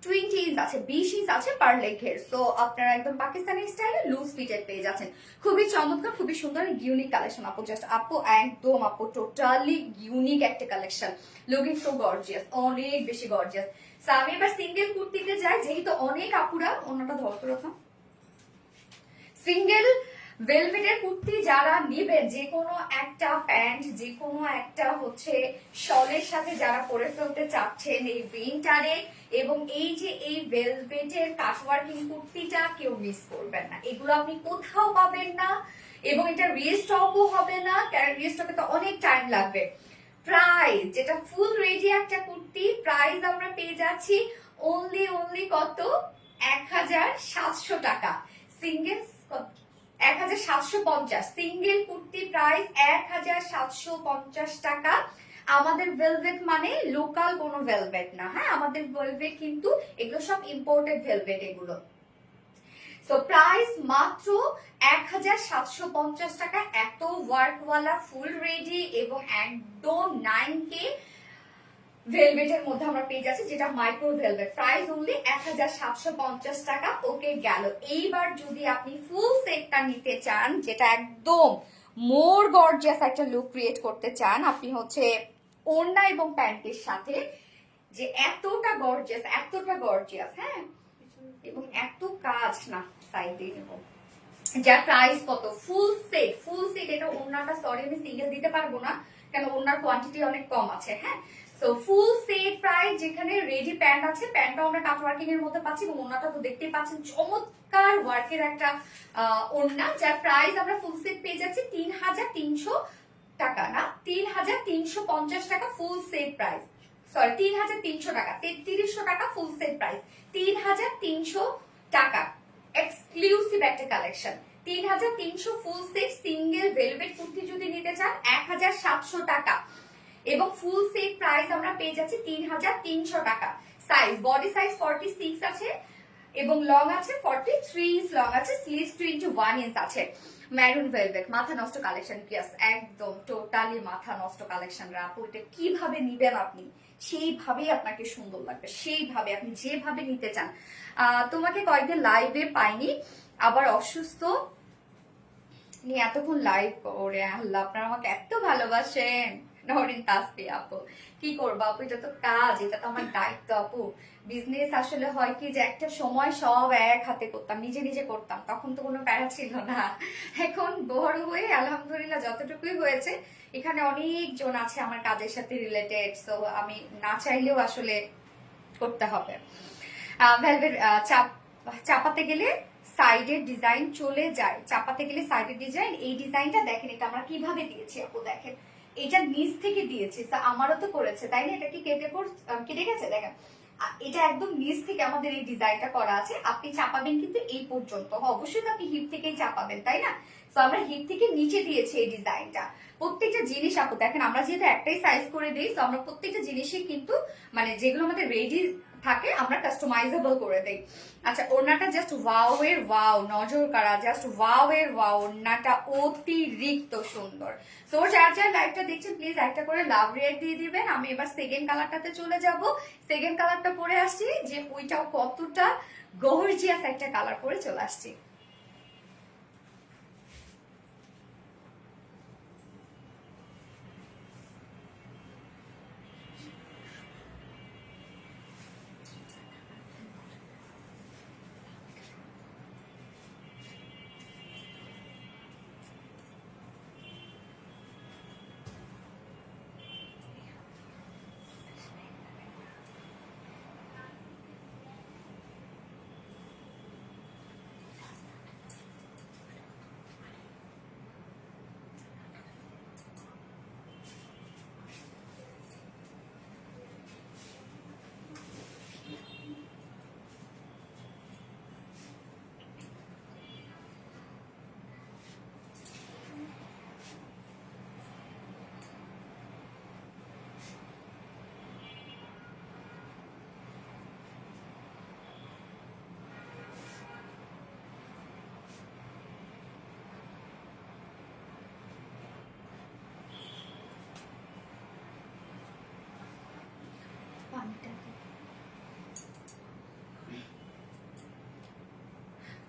20 ইঞ্চ আছে, 20 ইঞ্চ আছে পার লেগ ঘের। সো আপনারা একদম পাকিস্তানি স্টাইলে লুজ ফিটেড পেয়ে যাচ্ছেন। খুবই চমৎকার, খুবই সুন্দর ইউনিক কালেকশন আপু। জাস্ট আপু একদম আপু টোটালি ইউনিক একটা কালেকশন, লুকিং সো গর্জিয়াস, অনেক বেশি গর্জিয়াস। সো আমি এবার সিঙ্গেল কুর্তিতে যাই, যেহেতু অনেক আপুরা অন্যটা ধরতে রাখা সিঙ্গেল ভেলভেটের কুর্তি যারা নিবেন, যে কোনো একটা প্যান্ট, যে কোনো একটা হচ্ছে শলের সাথে যারা পরে ফেলতে চাচ্ছেন এই উইন্টারে, এবং এই যে এই ভেলভেটের কাটওয়ার্কিং কুর্তিটা কেউ মিস করবেন না। এগুলো আপনি কোথাও পাবেন না এবং এটা রিস্টকও হবে না, কারণ রিস্টকে তো অনেক টাইম লাগবে। প্রাইস যেটা ফুল রেডি একটা কুর্তি, প্রাইস আমরা পেয়ে যাচ্ছি অনলি কত 1750 টাকা। সিঙ্গেল 1750, সিঙ্গেল কুর্তি প্রাইস 1750 টাকা। আমাদের ভেলভেট মানে লোকাল কোনো ভেলভেট না, হ্যাঁ আমাদের ভেলভেট কিন্তু এগুলো সব ইম্পোর্টেড ভেলভেট এগুলো। সো প্রাইস মাত্র 1750 টাকা। এত ওয়ার্কওয়ালা ফুল রেডি এবং একদম 9K ভেলভেটের মধ্যে আমরা পেয়ে যাচ্ছি, যেটা মাইক্রো ভেলভেট। প্রাইস অনলি 1750 টাকা। ওকে গেল। এইবার যদি আপনি ফুল সেটটা নিতে চান, যেটা একদম মোর গর্জিয়াস একটা লুক ক্রিয়েট করতে চান, আপনি হচ্ছে ওড়না এবং প্যান্টের সাথে, যে এতটা গর্জিয়াস, হ্যাঁ এবং এত কাজ না সাইডে নেব, যার প্রাইস কত, ফুল সেট। এটা ওড়নাটা সরি আমি সিঙ্গেল দিতে পারবো না, কারণ ওড়নার কোয়ান্টিটি অনেক কম আছে, হ্যাঁ। সো ফুল সেট প্রাইস, যেখানে রেডি প্যান্ট আছে, প্যান্টটাও আমরা কাট ওয়ার্কিং এর মধ্যে পাচ্ছি, এবং ওড়নাটা তো দেখতেই পাচ্ছেন চমৎকার ওয়ার্কের একটা ওড়না, যার প্রাইস আমরা ফুল সেট পেয়ে যাচ্ছি 3300 টাকা, না 3350 টাকা ফুল সেট প্রাইস, সরি 3300 টাকা, 3300 টাকা ফুল সেট প্রাইস, 3300 টাকা এক্সক্লুসিভ একটা collection. 3300 full set single velvet kurti যদি নিতে চান 1700 টাকা, এবং ফুল সেট প্রাইস আমরা পেয়ে যাচ্ছি 3300 টাকা। সাইজ, বডি সাইজ 46 আছে এবং লং আছে 43 ইঞ্চ লং আছে, স্লিভস 21 ইঞ্চ আছে। ম্যারুন ভেলভেট, মাথা নষ্ট কালেকশন, পিয়াস একদম টোটালি মাথা নষ্ট কালেকশন। আপু এটা কিভাবে নিবেন আপনি, সেইভাবেই আপনাকে সুন্দর লাগবে, সেইভাবে আপনি যেভাবে নিতে চান। তোমাকে কয়েকদিন লাইভে পাইনি, আবার অসুস্থ নিয়ে এতক্ষণ লাইভ করে, আল্লাহ আপনারা আমাকে এত ভালোবাসেন। নরিন তাসফি আপু, কি করবো আপু, এটা তো কাজ, এটা তো আমার দায়িত্ব আপু। বিজনেস আসলে হয় কি, যে একটা সময় সব এক হাতে করতাম, নিজে করতাম, তখন তো কোনো প্যারা ছিল না। এখন বড় হয়ে আলহামদুলিল্লাহ যতটুকুই হয়েছে, এখানে অনেকজন আছে আমার কাজের সাথে রিলেটেড, সো আমি না চাইলেও আসলে করতে হবে। ভেলভেট চাপাতে গেলে সাইডের ডিজাইন চলে যায়, চাপাতে গেলে সাইডের ডিজাইন, এই ডিজাইনটা দেখেন, এটা আমরা কিভাবে দিয়েছি আপু দেখেন, এটা নিচ থেকে দিয়েছি, আমারও তো করেছে তাই না, এটা কি কেটে গেছে দেখেন, এটা একদম নিচ থেকে আমাদের এই ডিজাইনটা করা আছে। আপনি চাপাবেন কিন্তু এই পর্যন্ত, অবশ্যই আপনি হিপ থেকেই চাপাবেন তাই না, তো আমরা হিপ থেকে নিচে দিয়েছি এই ডিজাইনটা। প্রত্যেকটা জিনিস আপু দেখেন, আমরা যেহেতু একটাই সাইজ করে দিই, তো আমরা প্রত্যেকটা জিনিসই কিন্তু মানে যেগুলো আমাদের রেডি থাকে আমরা কাস্টমাইজেবল করে দেই। আচ্ছা ওড়নাটা জাস্ট ওয়াও এর ওয়াও, নজর কাড়া, জাস্ট ওয়াও এর ওয়াও, ওড়নাটা অতিরিক্ত সুন্দর। সো যার লাইভটা দেখছেন প্লিজ একটা করে লাভ রিয়েক্ট দিয়ে দিবেন। আমি এবার সেকেন্ড কালারটাতে চলে যাব, সেকেন্ড কালারটা পরে আসছি, যে ওইটাও কতটা গর্জিয়াস একটা কালার পরে চলে আসছি।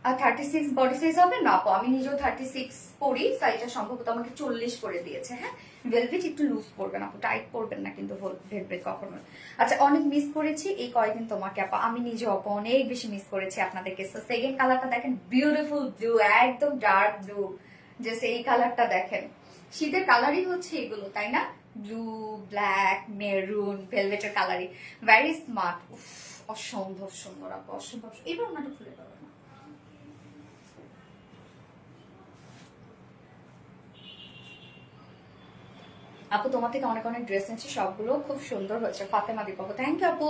আর 36 বডি সাইজ হবে না আপু, আমি নিজেও 36 পরি, সাইজটা সম্ভবত আমাকে 40 করে দিয়েছে। হ্যাঁ ভেলভেট একটু লুজ পড়বেন আপু, টাইট পড়বেন না কিন্তু ভেলভেট কখনো। আচ্ছা অনেক মিস করেছি এই কয়েকদিন তোমাকে আপু, আমি নিজেও আপু অনেক বেশি মিস করেছি আপনাদেরকে। তো সেকেন্ড কালারটা দেখেন, বিউটিফুল ব্লু, একদম ডার্ক ব্লু, জাস্ট এই কালারটা দেখেন, শীতের কালারই হচ্ছে এগুলো তাই না, ব্লু ব্ল্যাক মেরুন ভেলভেটের কালারই, ভেরি স্মার্ট, অসম্ভব সুন্দর আপু, অসম্ভব। এবার ওনাটা খুলে পাবো না আপু, তোমার থেকে অনেক অনেক ড্রেস নিচ্ছি, সবগুলো খুব সুন্দর হয়েছে। ফাতেমা দীপক, থ্যাংক ইউ আপু।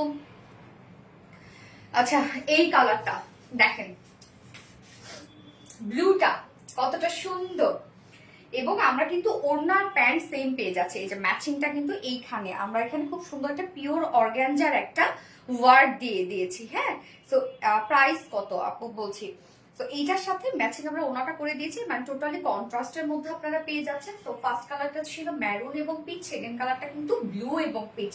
আচ্ছা, এই কালারটা দেখেন, ব্লুটা কতটা সুন্দর। এবং আমরা কিন্তু ওড়নার প্যান্ট সেম পেয়ে যাচ্ছে। এই যে ম্যাচিংটা কিন্তু এইখানে আমরা এখানে খুব সুন্দর একটা পিওর অর্গানজার একটা ওয়ার্ক দিয়ে দিয়েছি। হ্যাঁ, সো প্রাইস কত আপু বলছি। তো এইটার সাথে ম্যাচিং আমরা ওনাটা করে দিয়েছি, মানে টোটালি কন্ট্রাস্টের মধ্যে আপনারা পেয়ে যাচ্ছেন। তো ফার্স্ট কালারটা ছিল ম্যারুন এবং পিচ, সেকেন্ড কালারটা কিন্তু ব্লু এবং পিচ।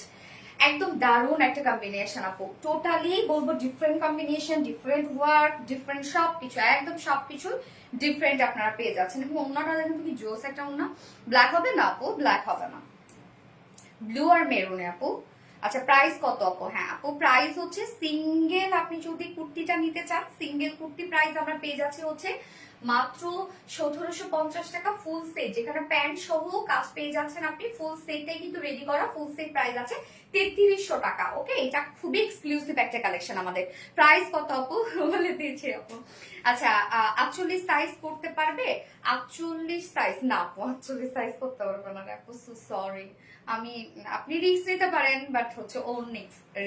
একদম দারুণ একটা কম্বিনেশন আপু, টোটালি বলবো different combination, different work, different সবকিছু, একদম সবকিছু ডিফারেন্ট আপনারা পেয়ে যাচ্ছেন। এবং ওনাটা দেখেন কি জোস একটা ওনা। ব্ল্যাক হবে না আপু, ব্ল্যাক হবে না, ব্লু আর মেরুনে আপু। আচ্ছা, প্রাইস কত আপু? হ্যাঁ আপু, প্রাইস হচ্ছে সিঙ্গেল, আপনি যদি কুর্তিটা নিতে চান সিঙ্গেল কুর্তি প্রাইস আমরা পেয়ে যাচ্ছি হচ্ছে মাত্র 1750 টাকা ফুল সেট, যেখানে প্যান্ট সহ কাজ পেয়ে যাচ্ছেন আপনি। ফুল সেটটাই কিন্তু রেডি করা, ফুল সেট প্রাইস আছে 3300 টাকা। ওকে, এটা খুবই এক্সক্লুসিভ একটা কালেকশন আমাদের। প্রাইস কত আপু? বলে দিয়েছি আপু। আচ্ছা, 48 সাইজ করতে পারবে? 48 সাইজ না আপু, 48 সাইজ করতে পারবে না আপু, সো সরি। আপনি রিক্স নিতে পারেন, বাট হচ্ছে ওর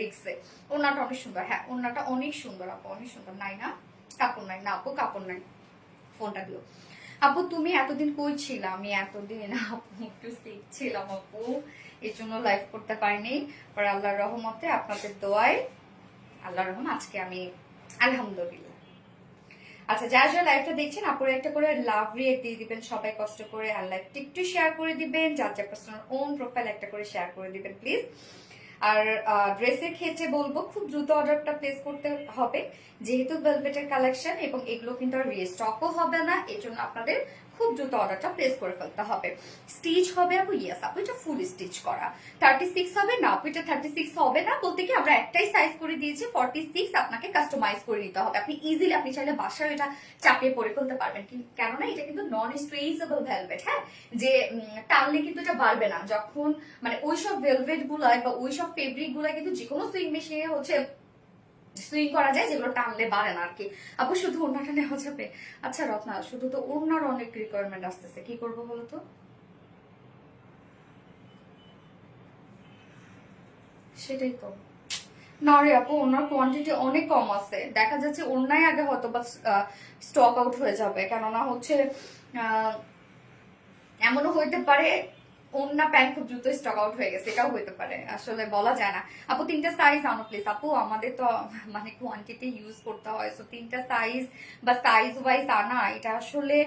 রিক্সে। ওনাটা অনেক সুন্দর, হ্যাঁ ওনাটা অনেক সুন্দর আপু, অনেক সুন্দর। নাই না কাপড় নাই, না আপু কাপড় নাই। ফোনটা দিও আপু। তুমি এতদিন কই ছিল? আমি এতদিন আপু একটু সিক ছিলাম আপু, এর জন্য লাইভ করতে পারিনি। পরে আল্লাহর রহমতে, আপনাদের দোয়ায়, আল্লাহর রহম আজকে আমি আলহামদুলিল্লাহ। আচ্ছা, যারা যারা লাইভটা দেখছেন আপুরা একটা করে লাভ রিয়েক্ট দিয়ে দিবেন সবাই কষ্ট করে, আর লাইভটা একটু শেয়ার করে দিবেন, যার যার পার্সোনাল ওন প্রোফাইল একটা করে শেয়ার করে দিবেন প্লিজ। আর ড্রেসের ক্ষেত্রে বলবো খুব দ্রুত অর্ডারটা প্লেস করতে হবে, যেহেতু ভেলভেটের কালেকশন এবং এগুলো কিন্তু আর রিস্টকও হবে না, এর জন্য আপনাদের খুব দ্রুত অর্ডারটা প্লেস করে ফেলতে হবে। স্টিচ হবে আপু? ইয়েস আপু, এটা ফুল স্টিচ করা। 36 হবে না আপু, এটা 36 হবে না, বলতে কি আমরা একটাই সাইজ করে দিয়েছি 46, আপনাকে কাস্টমাইজ করে নিতে হবে। আপনি ইজিলি, আপনি চাইলে বাসায় এটা চাপিয়ে পরে ফেলতে পারবেন, কেননা এটা কিন্তু নন স্ট্রেচেবল ভেলভেট। হ্যাঁ, যে টানলে কিন্তু এটা বাড়বে না, যখন মানে ওইসব ভেলভেট গুলায় বা ওইসব ফেব্রিক গুলা কিন্তু যে কোনো সুইং মেশিনে হচ্ছে সুইং করা যায়, যেগুলো টানলে বাড়ে না আর কি। আপু শুধু ওড়নাটা নেওয়া যাবে? আচ্ছা রত্না, শুধু তো ওড়নার অনেক রিকোয়ারমেন্ট আসতেছে, কি করবো বলো তো? সেটাই তো না রে আপু, ওনার কোয়ান্টিটি অনেক কম আছে, দেখা যাচ্ছে ওনাই আগে হয়তো বা স্টক আউট হয়ে যাবে, কেননা হচ্ছে এমনও হইতে পারে ওন্না প্যান্ট খুব দ্রুত স্টক আউট হয়ে গেছে, এটাও হইতে পারে, আসলে বলা যায় না। আপু 3টা সাইজ আনো প্লিজ। আপু আমাদের তো মানে কোয়ান্টিটি ইউজ করতে হয়, সো 3টা সাইজ বা সাইজ ওয়াইজ আনা, এটা আসলে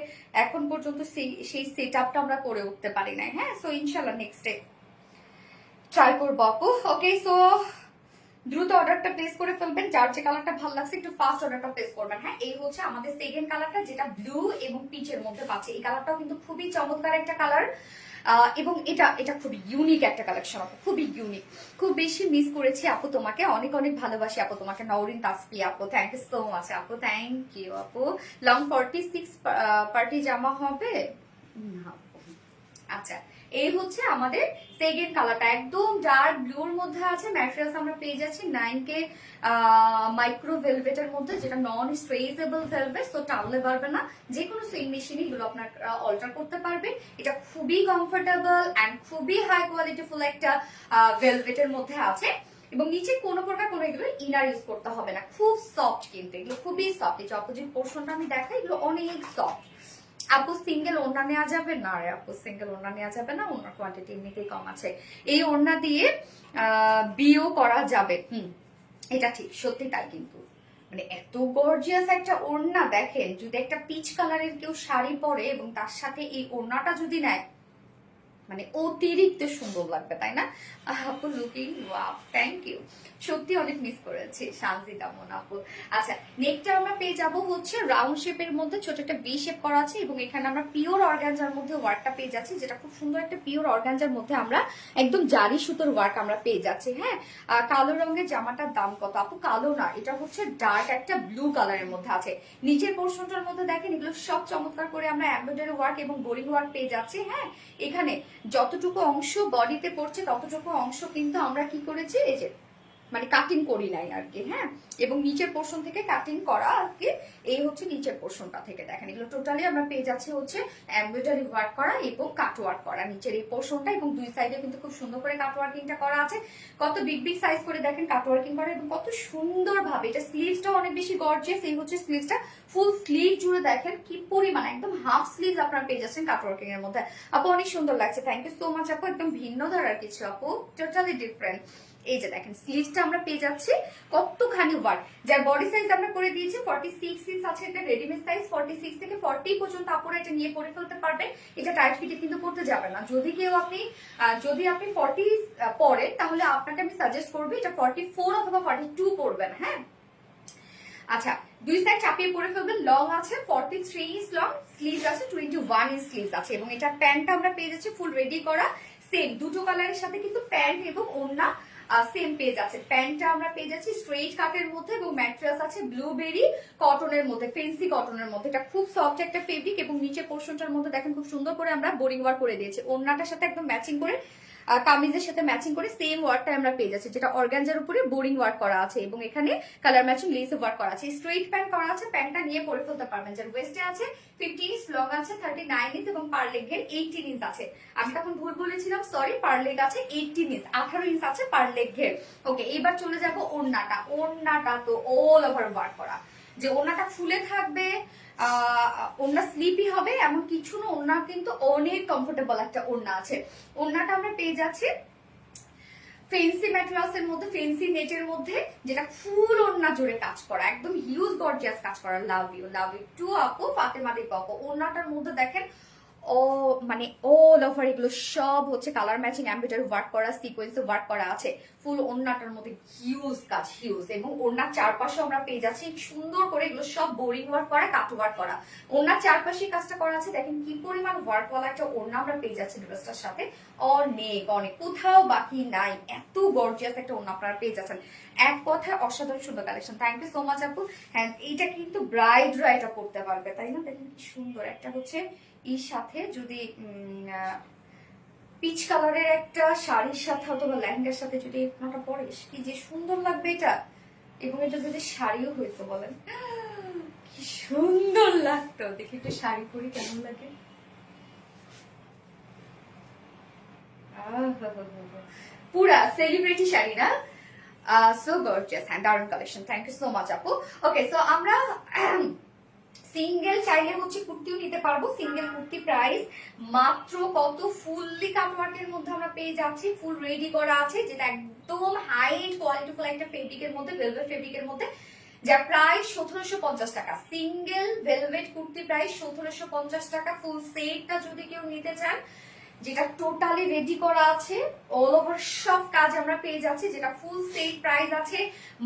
এখন পর্যন্ত সেই সেট আপটা আমরা করে উঠতে পারি নাই। হ্যাঁ, সো ইনশাল্লাহ নেক্সট ডে ট্রাই করবো আপু। ওকে, সো দ্রুত অর্ডারটা প্লেস করে ফেলবেন, যার যে কালারটা ভালো লাগছে একটু ফাস্ট অর্ডারটা প্লেস করবেন। হ্যাঁ, এই হচ্ছে আমাদের সেকেন্ড কালারটা, যেটা ব্লু এবং পিচের মধ্যে পাচ্ছে। এই কালারটাও কিন্তু খুবই চমৎকার একটা কালার, এবং এটা এটা খুবই ইউনিক একটা কালেকশন আপু, খুবই ইউনিক। খুব বেশি মিস করেছি আপু তোমাকে, অনেক অনেক ভালোবাসি আপু তোমাকে। নওরিন তাসফি আপু, থ্যাংক ইউ সো মাচ আপু, থ্যাংক ইউ আপু। লং 46 পার্টি জামা হবে না? আচ্ছা, এই হচ্ছে আমাদের সেকেন্ড কালারটা, একদম ডার্ক ব্লুর মধ্যে আছে। ম্যাটেরিয়ালস আমরা পেয়ে যাচ্ছি 9K মাইক্রো ভেলভেটের মধ্যে, যেটা নন স্ট্রেচেবল ভেলভেট, তো টানলে পারবে না। যে কোনো সুইং মেশিনে এগুলো আপনার অল্টার করতে পারবে। এটা খুবই কমফোর্টেবল অ্যান্ড খুবই হাই কোয়ালিটি ফুল একটা ভেলভেটের মধ্যে আছে। এবং নিচে কোনো প্রকার কোনো এগুলো ইনার ইউজ করতে হবে না, খুব সফট, কিন্তু এগুলো খুবই সফট। এই যে অপোজিট পোর্শনটা আমি দেখাই, এগুলো অনেক সফট। আপু সিঙ্গেল ওড়না নেওয়া যাবে না? রে আপু, সিঙ্গেল ওড়না নেওয়া যাবে না, ওড়নার কোয়ান্টিটি এমনিতেই কম আছে। এই ওড়না দিয়ে বিও করা যাবে। এটা ঠিক, সত্যি তাই। কিন্তু মানে এত গর্জিয়াস একটা ওড়না, দেখেন যদি একটা পিচ কালারের কেউ শাড়ি পরে এবং তার সাথে এই ওড়নাটা যদি নেয়, মানে অতিরিক্ত সুন্দর লাগবে, তাই না আপু? Looking wow, thank you. সত্যি অনেক মিস করেছি শান্তিটা মন আপু। আচ্ছা, নেকটা আমরা পেয়ে যাব হচ্ছে রাউন্ড শেপের মধ্যে, ছোট একটা ভি শেপ করা আছে, এবং এখানে আমরা পিওর অর্গানজার মধ্যে ওয়ার্কটা পেয়ে যাচ্ছি, যেটা খুব সুন্দর একটা পিওর অর্গানজার মধ্যে আমরা একদম জারি সুতোর ওয়ার্ক আমরা পেয়ে যাচ্ছি। হ্যাঁ, কালো রঙের জামাটার দাম কত আপু? কালো না, এটা হচ্ছে ডার্ক একটা ব্লু কালারের মধ্যে আছে। নিচের পোর্শনটার মধ্যে দেখেন এগুলো সব চমৎকার করে আমরা এমব্রয়ডারি ওয়ার্ক এবং বোরিং ওয়ার্ক পেয়ে যাচ্ছি। হ্যাঁ, এখানে যতটুকু অংশ বডিতে পড়ছে ততটুকু অংশ কিন্তু আমরা কি করেছি, এই যে মানে কাটিং করি নাই আর কি, হ্যাঁ। এবং নিচের পোর্শন থেকে কাটিং করা আর কি, এই হচ্ছে নিচের পোর্শনটা থেকে দেখেন, এগুলো টোটালি আমরা পেয়ে যাচ্ছি হচ্ছে এমব্রয়ডারি ওয়ার্ক করা এবং কাট ওয়ার্ক করা নিচের এই পোর্শনটা, এবং দুই সাইডে কিন্তু খুব সুন্দর করে কাট ওয়ার্কিংটা করা আছে। কত বিগ বিগ সাইজ করে দেখেন কাট ওয়ার্কিং করা, এবং কত সুন্দর ভাবে এটা স্লিভসটাও অনেক বেশি গর্জিয়াস। এই হচ্ছে স্লিভসটা, ফুল স্লিভ জুড়ে দেখেন কি পরিমাণ, একদম হাফ স্লিভ আপনারা পেয়ে যাচ্ছেন কাট ওয়ার্কিং এর মধ্যে। আপু অনেক সুন্দর লাগছে, থ্যাংক ইউ সো মাচ আপু, একদম ভিন্ন ধারার কিছু আপু, টোটালি ডিফারেন্ট। এই যে দেখেন স্লিভসটা আমরা পেয়ে যাচ্ছি কতখানি ওয়ার্ক, যার বডি সাইজ আমরা করে দিয়েছি 46 ইঞ্চ আছে, এটা রেডিমেড সাইজ 46 থেকে 40 পর্যন্ত আপনারা এটা নিয়ে পরে ফেলতে পারবেন। এটা টাইট ফিটে কিন্তু করতে যাবে না। যদি কেউ যদি আপনি 40 পরেন তাহলে আপনাকে আমি সাজেস্ট করবো এটা 44 অথবা 42 পরবেন, হ্যাঁ। আচ্ছা, দুই সাইড চাপিয়ে পরে ফেলবেন। লং আছে 43 ইঞ্চ লং, স্লিভস আছে 21 ইঞ্চ স্লিভস আছে, এবং এটা প্যান্টটা আমরা পেয়ে যাচ্ছি ফুল রেডি করা সেম দুটো কালারের সাথে, কিন্তু প্যান্ট এবং ওড়না সেম পেজ আছে। প্যান্টটা আমরা পেয়ে যাচ্ছি স্ট্রেইট কাটের মধ্যে, এবং ম্যাটেরিয়ালস আছে ব্লুবেরি কটনের মধ্যে, ফেন্সি কটনের মধ্যে। এটা খুব সফট একটা ফেব্রিক, এবং নিচে পোর্শনটার মধ্যে দেখেন খুব সুন্দর করে আমরা বোরিং ওয়ার্ক করে দিয়েছি। ওড়নাটার সাথে একদম ম্যাচিং করে, কামিজের সাথে ম্যাচিং করে সেম ওয়ার্কটা আমরা পেয়ে যাচ্ছি, যেটা অর্গানজার উপরে বোরিং ওয়ার্ক করা আছে, এবং এখানে কালার ম্যাচিং লেস ওয়ার্ক করা আছে। স্ট্রেইট প্যান্ট করা আছে, প্যান্টটা নিয়ে পরে ফেলতে পারবেন। যার ওয়েস্টে আছে 50 ইঞ্চ, লং আছে 39 ইঞ্চ, এবং পার লেগের 18 ইঞ্চ আছে। আমি তখন ভুল বলেছিলাম, সরি, পার লেগ আছে 18 ইঞ্চ, 18 ইঞ্চ আছে পার লেগের। ওকে, এবার চলে যাব ওড়নাটা। ওড়নাটা তো অল ওভার ওয়ার্ক করা, যে ওড়নাটা ফুলে থাকবে, ওড়না স্লিপি হবে এমন কিছু না। ওড়না কিন্তু অনেক কমফোর্টেবল একটা ওড়না আছে। ওড়নাটা আমরা পেয়ে যাচ্ছি ফেন্সি ম্যাটেরিয়ালস এর মধ্যে, ফেন্সি নেটের মধ্যে, যেটা ফুল ওড়না জুড়ে কাজ করা, একদম হিউজ গর্জিয়াস কাজ করা। লাভ ইউ টু আপু, ফাতেমা দীপা আপু। ওড়নাটার মধ্যে দেখেন মানে অল ওভার এগুলো সব হচ্ছে কালার ম্যাচিং এমব্রয়ডারি ওয়ার্ক করা, সিকোয়েন্স ওয়ার্ক করা আছে। ফুল ওড়নাটার মধ্যে হিউজ কাজ, হিউজ, এবং ওড়নার চারপাশে আমরা পেয়ে যাচ্ছি সুন্দর করে এগুলো সব বোরিং ওয়ার্ক করা, কাট ওয়ার্ক করা। ওড়নার চারপাশে কাজটা করা আছে, দেখেন কি পরিমাণ ওয়ার্কওয়ালা একটা ওড়না আমরা পেয়ে যাচ্ছি ড্রেসটার সাথে। অনেক অনেক, কোথাও বাকি নাই, এত গর্জিয়াস একটা ওড়না আপনারা পেয়ে যাচ্ছেন। এক কথায় অসাধারণ সুন্দর collection, thank you so much আপু। হ্যাঁ, এইটা কিন্তু ব্রাইডরা এটা পড়তে পারবে, তাই না? দেখেন কি সুন্দর একটা হচ্ছে এর সাথে যদি পিচ কালারের একটা শাড়ির সাথে অথবা লেহেঙ্গার সাথে যদি ওটা পরিস, কি যে সুন্দর লাগবে এটা। এবং এটা যদি শাড়িও হইতো, বলেন কি সুন্দর লাগতো। দেখি একটু শাড়ি পরি কেমন লাগে। পুরা সেলিব্রিটি শাড়ি না? সো গর্জিয়াস, হ্যাঁ, দারুণ collection, thank you so much আপু। ওকে, সো আমরা সিঙ্গেল চাইলে হচ্ছে কুর্তিও নিতে পারবো। সিঙ্গেল কুর্তি প্রাইস মাত্র কত, ফুললি কাটওয়ার্কের মধ্যে আমরা পেয়ে যাচ্ছি, ফুল রেডি করা আছে, যেটা একদম হাই এন্ড কোয়ালিটিফুল একটা ফেব্রিকের মধ্যে, ভেলভেট ফেব্রিকের মধ্যে, যার প্রাইস 1750 টাকা। সিঙ্গেল ভেলভেট কুর্তি প্রাইস 1750 টাকা। ফুল সেটটা যদি কেউ নিতে চান, যেটা টোটালি রেডি করা আছে, অল ওভার সব কাজ আমরা পেয়ে যাচ্ছি, যেটা ফুল সেট প্রাইস আছে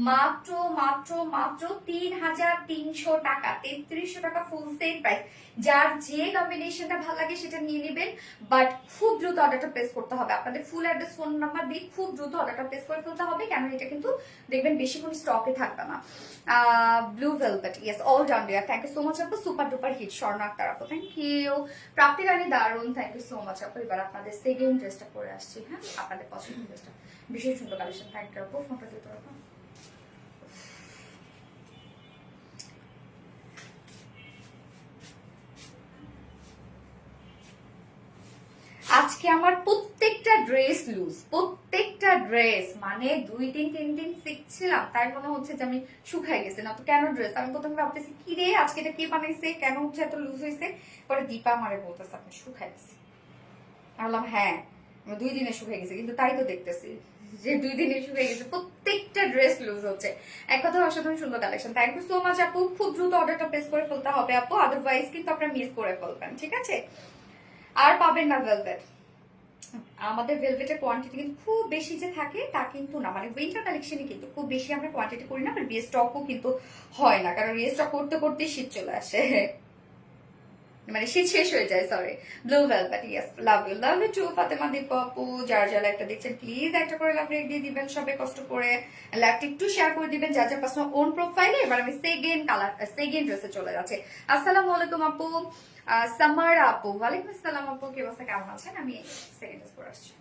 মাত্র মাত্র মাত্র 3300 টাকা, 3300 টাকা ফুল সেট প্রাইস। যার যে কম্বিনেশনটা ভালো লাগে সেটা নিয়ে নেবেন, বাট খুব দ্রুত অর্ডারটা প্লেস করতে হবে। আপনাদের ফুল অ্যাড্রেস, ফোন নাম্বার দিয়ে খুব দ্রুত অর্ডারটা প্লেস করে ফেলতে হবে, কেন এটা কিন্তু দেখবেন বেশিক্ষণ স্টকে থাকবে না। Blue velvet, yes, all done dear, thank you so much আপু। Super duper hit, Swarna Akter আপু, থ্যাংক ইউ। প্রাপ্তি রানী দারুন, থ্যাংক ইউ সো মাচ আপু। এবার আপনাদের সেকেন্ড ড্রেসটা পরে আসছি, হ্যাঁ, আপনাদের পছন্দের ড্রেসটা, ভীষণ সুন্দর কালেকশন, থ্যাংক ইউ আপু। ফোনটা দিতে পারবো? আজকে আমার প্রত্যেকটা ড্রেস লুজ, প্রত্যেকটা ড্রেস, মানে 2 দিন 3 দিন শিখছিলাম, তাই মনে হচ্ছে যে আমি শুকাই গেছি না তো কেন ড্রেস। আমি প্রথমে ভাবতেছি কি রে আজকে এটা কে বানাইছে, কেন হচ্ছে এত লুজ হয়েছে। পরে দীপা আমারে বলতেছে আপনি শুকাই গেছি। আমি বললাম হ্যাঁ, আমি 2 দিনে শুকাই গেছি, কিন্তু তাই তো দেখতেছি যে 2 দিনে শুকাই গেছে। প্রত্যেকটা ড্রেস লুজ হচ্ছে। এক কথা অসাধারণ সুন্দর collection, thank you so much আপু। খুব দ্রুত অর্ডারটা প্লেস করে ফেলতে হবে আপু, আদারওয়াইজ কিন্তু আপনারা মিস করে ফেলবেন, ঠিক আছে? আর পাবেন না ভেলভেট। আমাদের ভেলভেটের কোয়ান্টিটি কিন্তু খুব বেশি যে থাকে তা কিন্তু না, মানে উইন্টার কালেকশনে কিন্তু খুব বেশি আমরা কোয়ান্টিটি করি না, আর রিস্টকও কিন্তু হয় না, কারণ রিস্টক করতে করতে শীত চলে আসে, মানে শীত শেষ হয়ে যায়। Sorry, blue velvet, yes, love you too Fatema Dipa আপু। যার যারা একটা দেখছেন প্লিজ একটা করে লাভ রেক দিয়ে দিবেন, সবে কষ্ট করে লাইভটা একটু শেয়ার করে দিবেন যার যার পার্সোনাল ওন প্রোফাইলে। এবার আমি সেকেন্ড ড্রেসে চলে যাচ্ছি। আসসালামু আলাইকুম আপু। সামার আপু, ওয়ালাইকুম আসসালাম আপু, কি অবস্থা, কেমন আছেন? আমি সেকেন্ড ড্রেস পরে আসছি।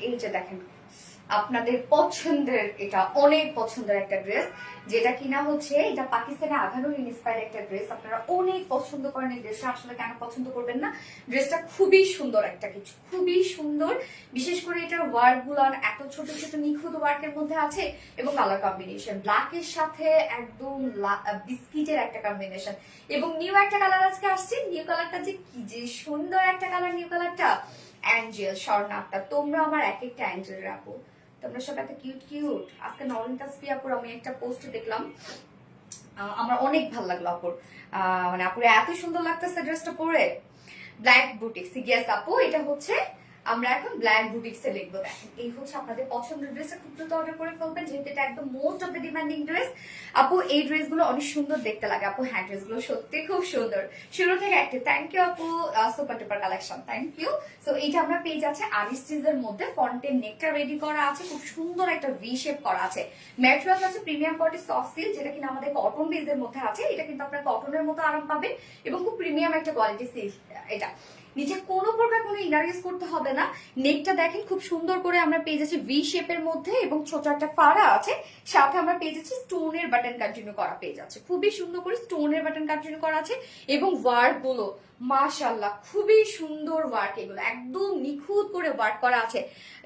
এই যে দেখেন আপনাদের পছন্দের, এটা অনেক পছন্দের একটা ড্রেস, যেটা কিনা হচ্ছে এটা পাকিস্তানে আঘানো ইন্সপায়ার্ড একটা ড্রেস। আপনারা অনেক পছন্দ করেন এই ড্রেসটা, আসলে কেন পছন্দ করবেন না? ড্রেসটা খুবই সুন্দর একটা কিছু, খুবই সুন্দর। বিশেষ করে এটার ওয়ার্ক গুলো এত ছোট ছোট নিখুঁত ওয়ার্কের মধ্যে আছে, এবং কালার কম্বিনেশন ব্ল্যাকের সাথে একদম বিস্কিটের একটা কম্বিনেশন, এবং নিউ একটা কালার আজকে আসছে। নিউ কালারটা যে কি যে সুন্দর একটা কালার, নিউ কালারটা অ্যাঞ্জেল স্বর্ণাটা। তোমরা আমার এক একটা অ্যাঞ্জেল রাখো, তোমরা সব এত কিউট কিউট। আজকে নরেন্দ্র আপুর আমি একটা পোস্ট দেখলাম, আমার অনেক ভালো লাগলো আপুর, মানে আপুর এত সুন্দর লাগতেছে ড্রেসটা পরে। ব্ল্যাক বুটিক্স, ইয়েস আপু, এটা হচ্ছে আমরা এখন ব্ল্যাক বুটিক্স এ লিখবো। দেখেন এই হচ্ছে আপনাদের পছন্দের ড্রেসটা, খুব দ্রুত অর্ডার করে ফেলবেন, যেহেতু এটা একদম most of the demanding dress. আপু এই ড্রেসগুলো অনেক সুন্দর দেখতে লাগে আপু, হ্যাঁ ড্রেসগুলো সত্যি খুব সুন্দর, শুরু থেকে একটা থ্যাংক ইউ আপু, super duper collection, thank you. So এইটা আমরা পেয়ে যাচ্ছে আরিস্টিজের মধ্যে, ফন্টের নেকটা রেডি করা আছে, খুব সুন্দর একটা ভি শেপ করা আছে। ম্যাটেরিয়াল আছে প্রিমিয়াম কোয়ালিটি সফট সিল্ক, যেটা কিনা আমাদের কটন বেজের মধ্যে আছে। এটা কিন্তু আপনার কটনের মতো আরাম পাবেন, এবং খুব প্রিমিয়াম একটা কোয়ালিটি সিল্ক। এটা নিচে কোনো প্রকার কোনো ইনার ইউজ করতে হবে না। নেকটা দেখেন খুব সুন্দর করে আমরা পেয়ে যাচ্ছি ভি শেপের মধ্যে, এবং ছোট একটা ফাড়া আছে, সাথে আমরা পেয়ে যাচ্ছি স্টোনের বাটন কন্টিনিউ করা পেয়ে যাচ্ছে, খুবই সুন্দর করে স্টোনের বাটন কন্টিনিউ করা আছে। এবং ওয়ার্ক গুলো মাশাআল্লাহ খুবই সুন্দর ওয়ার্ক, এগুলো একদম নিখুঁত করে ওয়ার্ক করা আছে।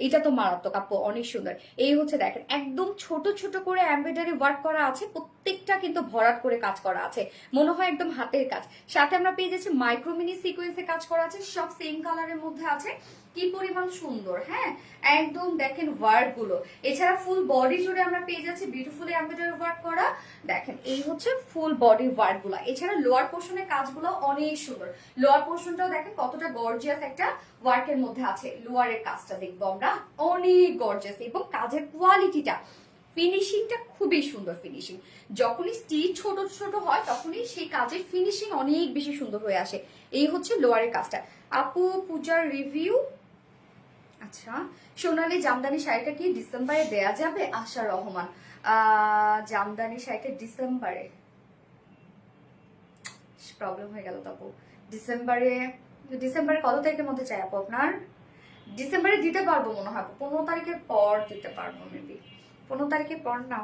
এটা তো মারাত্মক আপু, অনেক সুন্দর। এই হচ্ছে দেখেন একদম ছোট ছোট করে এমব্রয়ডারি ওয়ার্ক করা আছে, প্রত্যেকটা কিন্তু ভরাট করে কাজ করা আছে, মনে হয় একদম হাতের কাজ। সাথে আমরা পেয়ে যাচ্ছি মাইক্রো মিনি সিকোয়েন্সে কাজ করা আছে, সব সেম কালারের মধ্যে আছে, কি পরিমাণ সুন্দর। হ্যাঁ একদম দেখেন ওয়ার্ক গুলো। এছাড়া ফুল বডি জুড়ে আমরা পেয়ে যাচ্ছি বিউটিফুলি এমব্রয়ডারি ওয়ার্ক করা। দেখেন এই হচ্ছে ফুল বডি ওয়ার্ক গুলা। এছাড়া লোয়ার পোর্শনের কাজগুলো অনেক সুন্দর, লোয়ার পোর্শনটাও দেখেন কতটা গর্জিয়াস একটা ওয়ার্কের মধ্যে আছে। লোয়ারের কাজটা দেখবো আমরা, অনেক গর্জিয়াস, এবং কাজের কোয়ালিটিটা ফিনিশিংটা খুবই সুন্দর। ফিনিশিং যখনই স্টিচ ছোট ছোট হয় তখনই সেই কাজের ফিনিশিং অনেক বেশি সুন্দর হয়ে আসে। এই হচ্ছে লোয়ারের কাজটা। আপু পূজার রিভিউ, আচ্ছা সোনালী জামদানি শাড়িটা কি ডিসেম্বরে দেয়া যাবে? আশা রহমান, জামদানি শাড়িটা ডিসেম্বরে প্রবলেম হয়ে গেল তো আপু। ডিসেম্বরে কত তারিখের মধ্যে চাই আপু আপনার? ডিসেম্বরে দিতে পারবো মনে হয় 15 তারিখের পর দিতে পারবো, মেবি 15 তারিখের পর না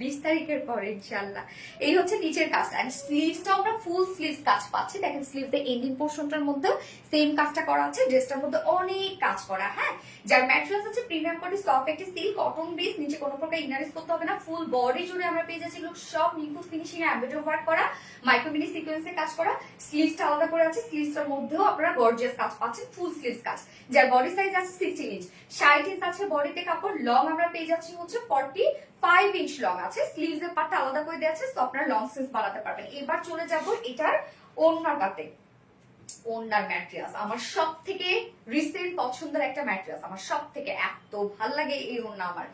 20 তারিখের পর ইনশাল্লাহ। এই হচ্ছে নিচের কাজটা, এন্ড স্লিভসটা আমরা ফুল স্লিভস কাজ পাচ্ছি। দেখেন স্লিভসের এন্ডিং পোর্শনটার মধ্যে সেম কাজটা করা আছে, ড্রেসটার মধ্যে অনেক কাজ করা। হ্যাঁ যার ম্যাটেরিয়ালস আছে প্রিমিয়াম কোয়ালিটি সফট একটি সিল্ক কটন বেস, নিচে কোনো প্রকার ইনারিস করতে হবে না। ফুল বডি জুড়ে আমরা পেয়ে যাচ্ছি সব নিখুঁত ফিনিশিং এমব্রয়ডারি ওয়ার্ক করা, মাইক্রো মিনি সিকোয়েন্সে কাজ করা। স্লিভসটা আলাদা করে আছে, স্লিভসটার মধ্যেও আপনারা গর্জিয়াস কাজ পাচ্ছেন, ফুল স্লিভস কাজ। যার বডি সাইজ আছে 16 ইঞ্চ, 60 ইঞ্চ আছে বডিতে কাপড়। লং আমরা পেয়ে যাচ্ছি হচ্ছে 45 ইঞ্চ লং আছে, স্লিভস এর পার্টটা আলাদা করে দেওয়া আছে, তো আপনারা লং স্লিভস বানাতে পারবেন। এবার চলে যাব এটার ওড়নাটাতে। ওড়নার ম্যাটেরিয়ালস আমার সব থেকে রিসেন্ট পছন্দের একটা ম্যাটেরিয়ালস, আমার সব থেকে এত ভাল লাগে এই ওড়না আমার,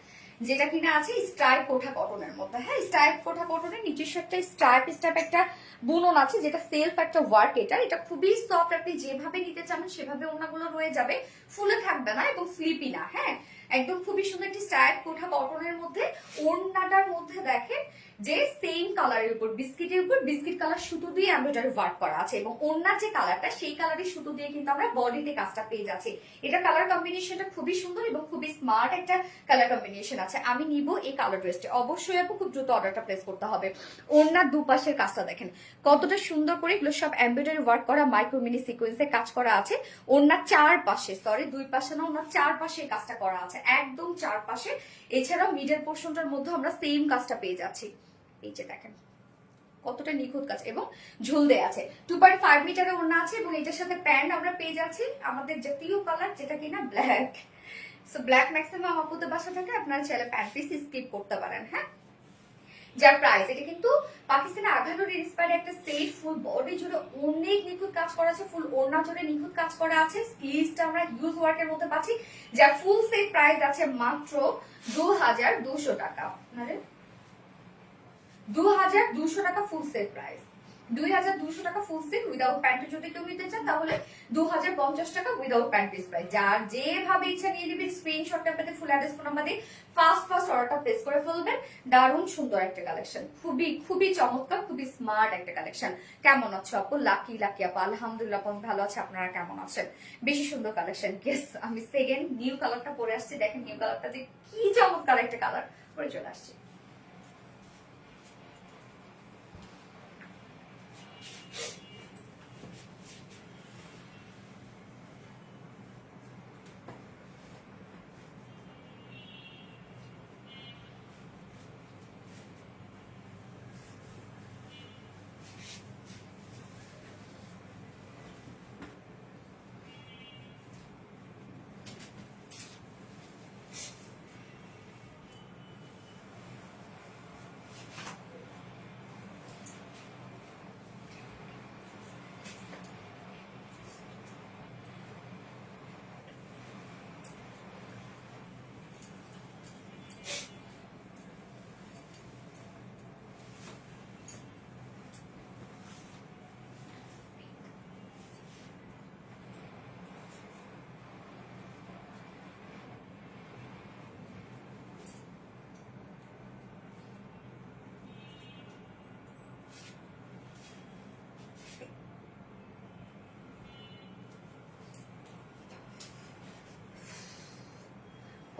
যেটা কিনা আছে স্ট্রাইপ কোঠা কটনের মধ্যে। হ্যাঁ স্ট্রাইপ কোঠা কটনের নিজস্ব একটা স্ট্রাইপ একটা বুনন আছে, যেটা সেলফ একটা ওয়ার্ক। এটা খুবই সফট, আপনি যেভাবে নিতে চাবেন সেভাবে ওড়নাগুলো রয়ে যাবে, ফুলে থাকবে না এবং স্লিপি না। হ্যাঁ একদম খুবই সুন্দর একটি স্ট্রাইপ কোঠা কটনের মধ্যে। ওড়নাটার মধ্যে দেখেন যে সেম কালারের উপর বিস্কিটের উপর বিস্কিট কালার সুতো দিয়ে এমব্রয়ডারি ওয়ার্ক করা আছে, এবং ওড়নার যে কালারটা সেই কালারের সুতো দিয়ে কিন্তু আমরা বডিতে কাজটা পেয়ে যাচ্ছি। এটা কালার কম্বিনেশনটা খুবই সুন্দর এবং খুবই স্মার্ট একটা কালার কম্বিনেশন আছে। আমি নিব এই কালার ড্রেসটা, অবশ্যই আপু খুব দ্রুত অর্ডারটা প্লেস করতে হবে। ওড়নার দুপাশের কাজটা দেখেন কতটা সুন্দর করে, এগুলো সব এমব্রয়ডারি ওয়ার্ক করা, মাইক্রো মিনি সিকোয়েন্সে কাজ করা আছে। ওড়নার চারপাশে, সরি দুই পাশে না, ওড়নার চারপাশে কাজটা করা আছে, একদম চারপাশে। এছাড়াও মিডল পোর্শনটার মধ্যে আমরা সেম কাজটা পেয়ে যাচ্ছি। এই যে দেখেন কতটা নিখুঁত কাজ, এবং ঝুল দেয়া আছে। 2.5 মিটারের ওড়না আছে, এবং এটার সাথে প্যান্ট আমরা পেয়ে যাচ্ছি আমাদের জাতীয় কালার, যেটা কিনা ব্ল্যাক। সো ব্ল্যাক ম্যাক্সিমাম আপুদের বাসা থাকে, আপনারা চাইলে প্যান্ট পিস স্কিপ করতে পারেন। হ্যাঁ যার প্রাইস, এটা কিন্তু পাকিস্তানের আঘানোর ইন্সপায়ার্ড একটা সেট, ফুল বডি জুড়ে অনেক নিখুঁত কাজ করা আছে, ফুল ওড়না জুড়ে নিখুঁত কাজ করা আছে। স্লিভসটা আমরা হিউজ ওয়ার্কের মধ্যে পাচ্ছি, যার ফুল সেট প্রাইস আছে মাত্র 2200 টাকা। 2200 টাকা ফুল সেট প্রাইস। 2200 টাকা ফুল সেট উইদাউট প্যান্টে যদি কেউ নিতে চান তাহলে 2050 টাকা উইদাউট প্যান্ট পিস প্রাইস। যার যেভাবে ইচ্ছা নিয়ে নেবেন, স্ক্রিনশটটা আপনাদের ফুল অ্যাড্রেস ফোন নাম্বার দিয়ে ফার্স্ট অর্ডারটা প্লেস করে ফেলবেন। দারুণ সুন্দর একটা কালেকশন, খুবই খুবই চমৎকার, খুবই স্মার্ট একটা কালেকশন। কেমন আছো আপু? লাকি আপু, আলহামদুলিল্লাহ আপু ভালো আছে, আপনারা কেমন আছেন? বেশি সুন্দর কালেকশন। গেস আমি সেকেন্ড নিউ কালারটা পরে আসছি, দেখেন নিউ কালারটা যে কি চমৎকার একটা কালার পরে চলে আসছে।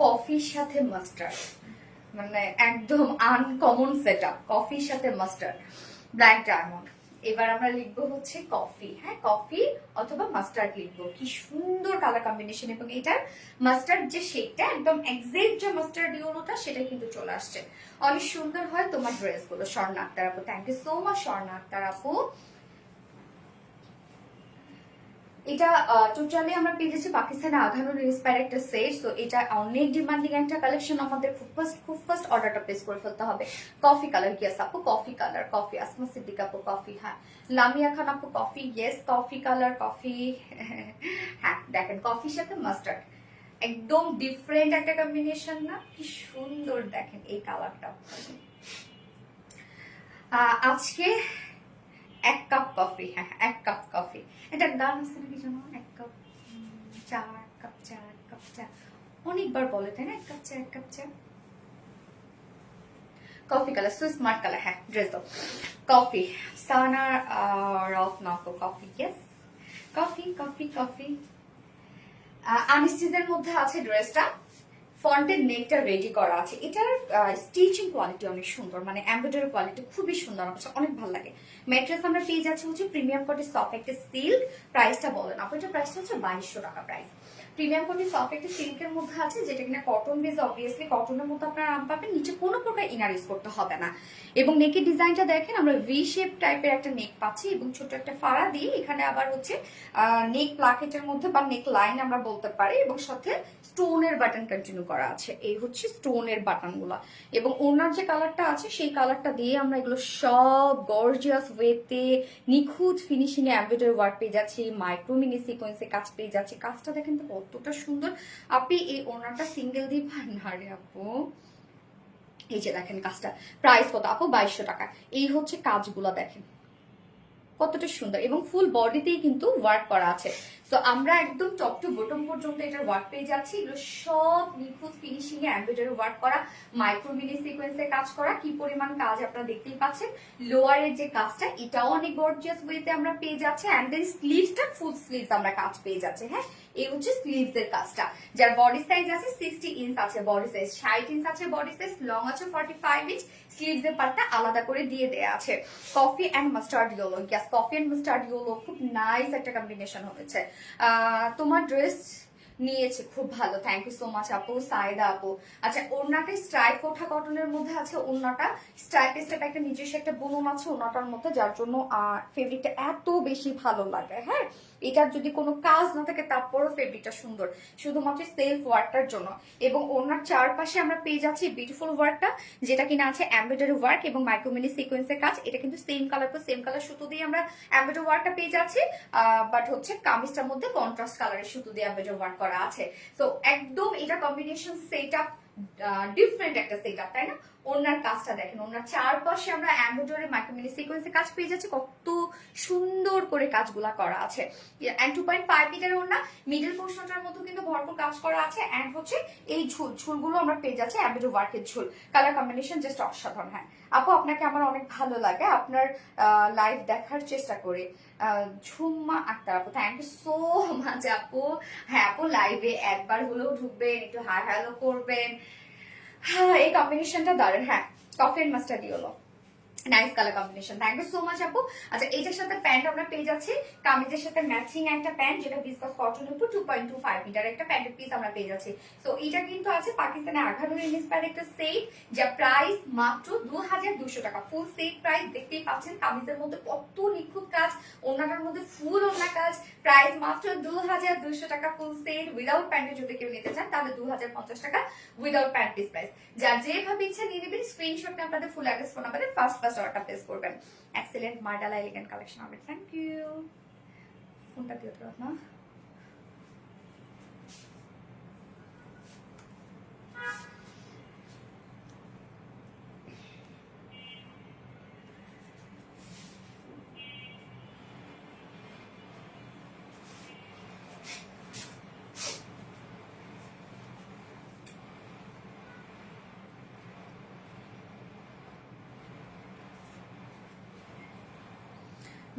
কফির সাথে মাস্টার্ড, মানে একদম আনকমন সেটআপ। কফির সাথে মাস্টার্ড, ব্ল্যাক ডায়মন্ড। এবার আমরা লিখবো হচ্ছে কফি, হ্যাঁ কফি অথবা মাস্টার্ড লিখবো। কি সুন্দর কালার কম্বিনেশন, এবং এটার মাস্টার্ড যে শেডটা একদম এক্সাক্ট যে মাস্টার্ড ইয়েলোটা সেটা কিন্তু চলে আসছে। অনেক সুন্দর হয় তোমার ড্রেসগুলো। স্বর্ণা আক্তার আপু, thank you so much Swarna Akter আপু। এটা টোটালি আমরা পেয়ে যাচ্ছি পাকিস্তানের আঘানুর ইন্সপায়ার একটা সেট। তো এটা অনেক ডিমান্ডিং একটা কালেকশন, আমাদের খুব ফার্স্ট অর্ডারটা প্লেস করে ফেলতে হবে। কফি কালার, ইয়েস আপু coffee colour, coffee. Asma Siddique আপু কফি, হ্যাঁ। লামিয়া খান আপু coffee, yes coffee colour, coffee. হ্যাঁ দেখেন কফির সাথে মাস্টার্ড একদম ডিফারেন্ট একটা কম্বিনেশন না? কি সুন্দর দেখেন এই কালারটা। আজকে 1 কাপ কফি, হ্যাঁ 1 কাপ কফি। এটা গান আছে নাকি জানো? 1 কাপ চা, 1 কাপ চা, 1 কাপ চা, অনেকবার বলে তাই না? 1 কাপ চা, 1 কাপ চা। Coffee colour, so smart colour, হ্যাঁ ড্রেস দাও। কফি সানা রত্নাকো coffee, yes coffee coffee coffee. আনস্টিচের মধ্যে আছে ড্রেসটা। ফ্রন্টের নেকটা রেডি করা আছে। এটার স্টিচিং কোয়ালিটি অনেক সুন্দর, মানে এমব্রয়ডারি কোয়ালিটি খুবই সুন্দর, আমার কাছে অনেক ভালো লাগে। ম্যাট্রেস আমরা পেয়ে যাচ্ছি হচ্ছে প্রিমিয়াম কোয়ালিটি সফট একটা সিল্ক। প্রাইসটা বলেন আপু? এটার প্রাইসটা হচ্ছে 2200 টাকা প্রাইস। প্রিমিয়াম কোয়ালিটি সফট একটা সিল্কের মধ্যে আছে, যেটা কিনা কটন বেস। অবভিয়াসলি কটনের মধ্যে আপনারা আরাম পাবেন, নিচে কোনো প্রকার ইনার ইউজ করতে হবে না। এবং নেকের ডিজাইনটা দেখেন, আমরা ভি শেপ টাইপের একটা নেক পাচ্ছি এবং ছোট একটা ফাড়া দিয়ে এখানে আবার হচ্ছে নেক প্লাকেটের মধ্যে বা নেক লাইন আমরা বলতে পারি, এবং সাথে স্টোনের বাটন কন্টিনিউ করা আছে। এই হচ্ছে স্টোনের বাটনগুলা। এবং ওনার যে কালারটা আছে সেই কালারটা দিয়ে আমরা এগুলো সব গর্জিয়াস ওয়েতে নিখুঁত ফিনিশিং এ এমব্রয়ডারি ওয়ার্ক পেয়ে যাচ্ছি, মাইক্রো মিনি সিকোয়েন্সে কাজ পেয়ে যাচ্ছি। কাজটা দেখেন তো কতটা সুন্দর। আপনি এই ওনারটা সিঙ্গেল দিবেন না রে আপু? এই যে দেখেন কাজটা। প্রাইস কত আপু? 2200 টাকা। এই হচ্ছে কাজগুলো দেখেন কতটা সুন্দর, এবং ফুল বডিতেই কিন্তু ওয়ার্ক করা আছে। তো আমরা একদম টপ টু বটম পর্যন্ত এটার ওয়ার্ক পেয়ে যাচ্ছি। এগুলো সব নিখুঁত ফিনিশিং এ এমব্রয়ডারি ওয়ার্ক করা, মাইক্রো মিনি সিকোয়েন্সে কাজ করা। কি পরিমাণ কাজ আপনারা দেখতেই পাচ্ছেন। লোয়ারের যে কাজটা এটাও অনেক গর্জিয়াস ওয়েতে আমরা পেয়ে যাচ্ছি। এন্ড দেন স্লিভসটা ফুল স্লিভস আমরা কাজ পেয়ে যাচ্ছি, হ্যাঁ। এই হচ্ছে স্লিভস এর কাজটা। যার বডি সাইজ আছে 60 ইঞ্চ আছে, বডি সাইজ 60 ইঞ্চ আছে, বডি সাইজ লং আছে 45 ইঞ্চ। স্লিভস এর পার্টটা আলাদা করে দিয়ে দেয়া আছে। Coffee and mustard yellow, yes coffee and mustard yellow খুব নাইস একটা কম্বিনেশন হয়েছে। তোমার ড্রেস নিয়েছে খুব ভালো, থ্যাংক ইউ সো মাচ আপু। সাইদা আপু, আচ্ছা ওড়নাটা স্ট্রাইপ ওঠা কটনের মধ্যে আছে। ওড়নাটা স্ট্রাইপ স্ট্রাইপ একটা নিজস্ব একটা বুনন আছে ওড়নাটার মধ্যে, যার জন্য ফেব্রিকটা এত বেশি ভালো লাগে, হ্যাঁ। এটার যদি কোনো কাজ না থাকে তারপরও ফেব্রিকটা সুন্দর, শুধুমাত্র সেলফ ওয়ার্কটার জন্য। এবং ওড়নার চারপাশে আমরা পেয়ে যাচ্ছি বিউটিফুল ওয়ার্কটা, যেটা কিনা আছে এমব্রয়ডারি ওয়ার্ক এবং মাইক্রোমিনি সিকোয়েন্সের কাজ। এটা কিন্তু same colour to same colour সুতো দিয়ে আমরা এমব্রয়ডারি ওয়ার্কটা পেয়ে যাচ্ছি। বাট হচ্ছে কামিজটার মধ্যে কন্ট্রাস্ট কালারের সুতো দিয়ে এমব্রয়ডারি ওয়ার্ক করা আছে। তো একদম এটা কম্বিনেশন সেট আপ ডিফারেন্ট একটা সেটআপ, তাই না? ওনার কাজটা দেখেন, ওনার চারপাশে আমরা এমব্রয়ডারি মাইক্রোমিনি সিকোয়েন্সে কাজ পেয়ে যাচ্ছি, কত সুন্দর করে কাজগুলা করা আছে। এন্ড 2.5 মিটার ওনা, মিডল পোর্শনটার মধ্যে কিন্তু ভরপুর কাজ করা আছে। এন্ড হচ্ছে এই ঝুলগুলো আমরা পেয়ে যাচ্ছি এমব্রয়ডারি ওয়ার্কের ঝুল, কালার কম্বিনেশন জাস্ট অসাধারণ। হ্যাঁ আপু, আপনাকে আমার অনেক ভালো লাগে, আপনার লাইভ দেখার চেষ্টা করি। ঝুম্মা আক্তার আপু, থ্যাংক ইউ সো মাচ আপু। হ্যাঁ আপু, লাইভে একবার হলেও ঢুকবেন, একটু হাই হ্যালো করবেন। হ্যাঁ, এই কম্বিনেশনটা দারুণ। হ্যাঁ, coffee and mustard yellow, nice colour combination, thank you so much আপু। আচ্ছা, এইটার সাথে প্যান্ট আমরা পেয়ে যাচ্ছি, কামিজের সাথে ম্যাচিং একটা প্যান্ট, যেটা ভিসকাস কটনের উপর 2.25 মিটার একটা প্যান্টের পিস আমরা পেয়ে যাচ্ছি। তো এটা কিন্তু আছে পাকিস্তানের আঘানুর ইন্সপায়ার একটা সেট, যা প্রাইস মাত্র 2200 টাকা। ফুল সেট প্রাইস দেখতেই পাচ্ছেন, কামিজের মধ্যে কত নিখুঁত কাজ, ওনাটার মধ্যে ফুল ওনা কাজ, প্রাইস মাত্র 2200 টাকা ফুল সেট। উইদাউট প্যান্টে যদি কেউ নিতে চান তাহলে 2050 টাকা উইদাউট প্যান্ট পিস প্রাইস। যার যেভাবে ইচ্ছা নিয়ে নেবেন, স্ক্রিনশট নিয়ে আপনাদের ফুল অ্যাড্রেস ফোন নাম্বারে ফার্স্ট অর্ডারটা প্লেস করবেন। এক্সেলেন্ট মার্ডালা এলিগেন্ট কালেকশন হবে, থ্যাংক ইউ। ফোনটা দিও তো না।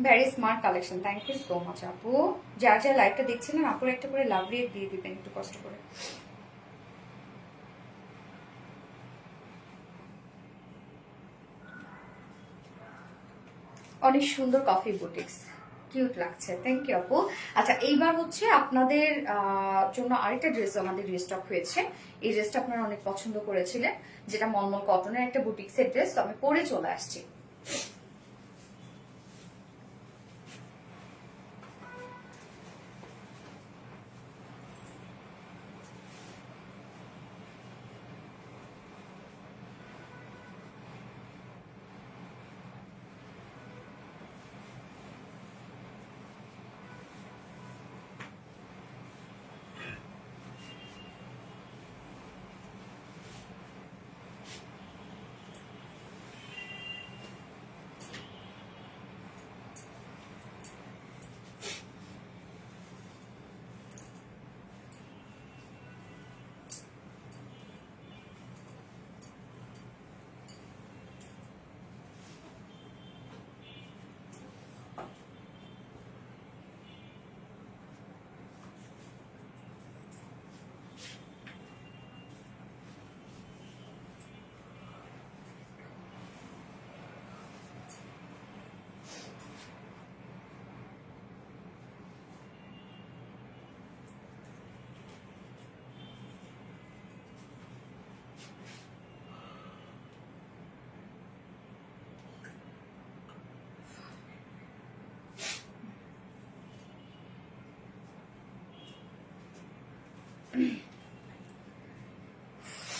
Very smart collection, thank you so much আপু। যার যার লাইভটা দেখছিলেন আপুর একটা করে লাভ রেট দিয়ে দিবেন একটু কষ্ট করে। অনেক সুন্দর কফি বুটিক্স, কিউট লাগছে, থ্যাংক ইউ আপু। আচ্ছা, এইবার হচ্ছে আপনাদের জন্য আরেকটা ড্রেস আমাদের রিস্টক হয়েছে। এই ড্রেসটা আপনারা অনেক পছন্দ করেছিলেন, যেটা মলমল কটনের একটা বুটিক্সের ড্রেস। তো আমি পরে চলে আসছি।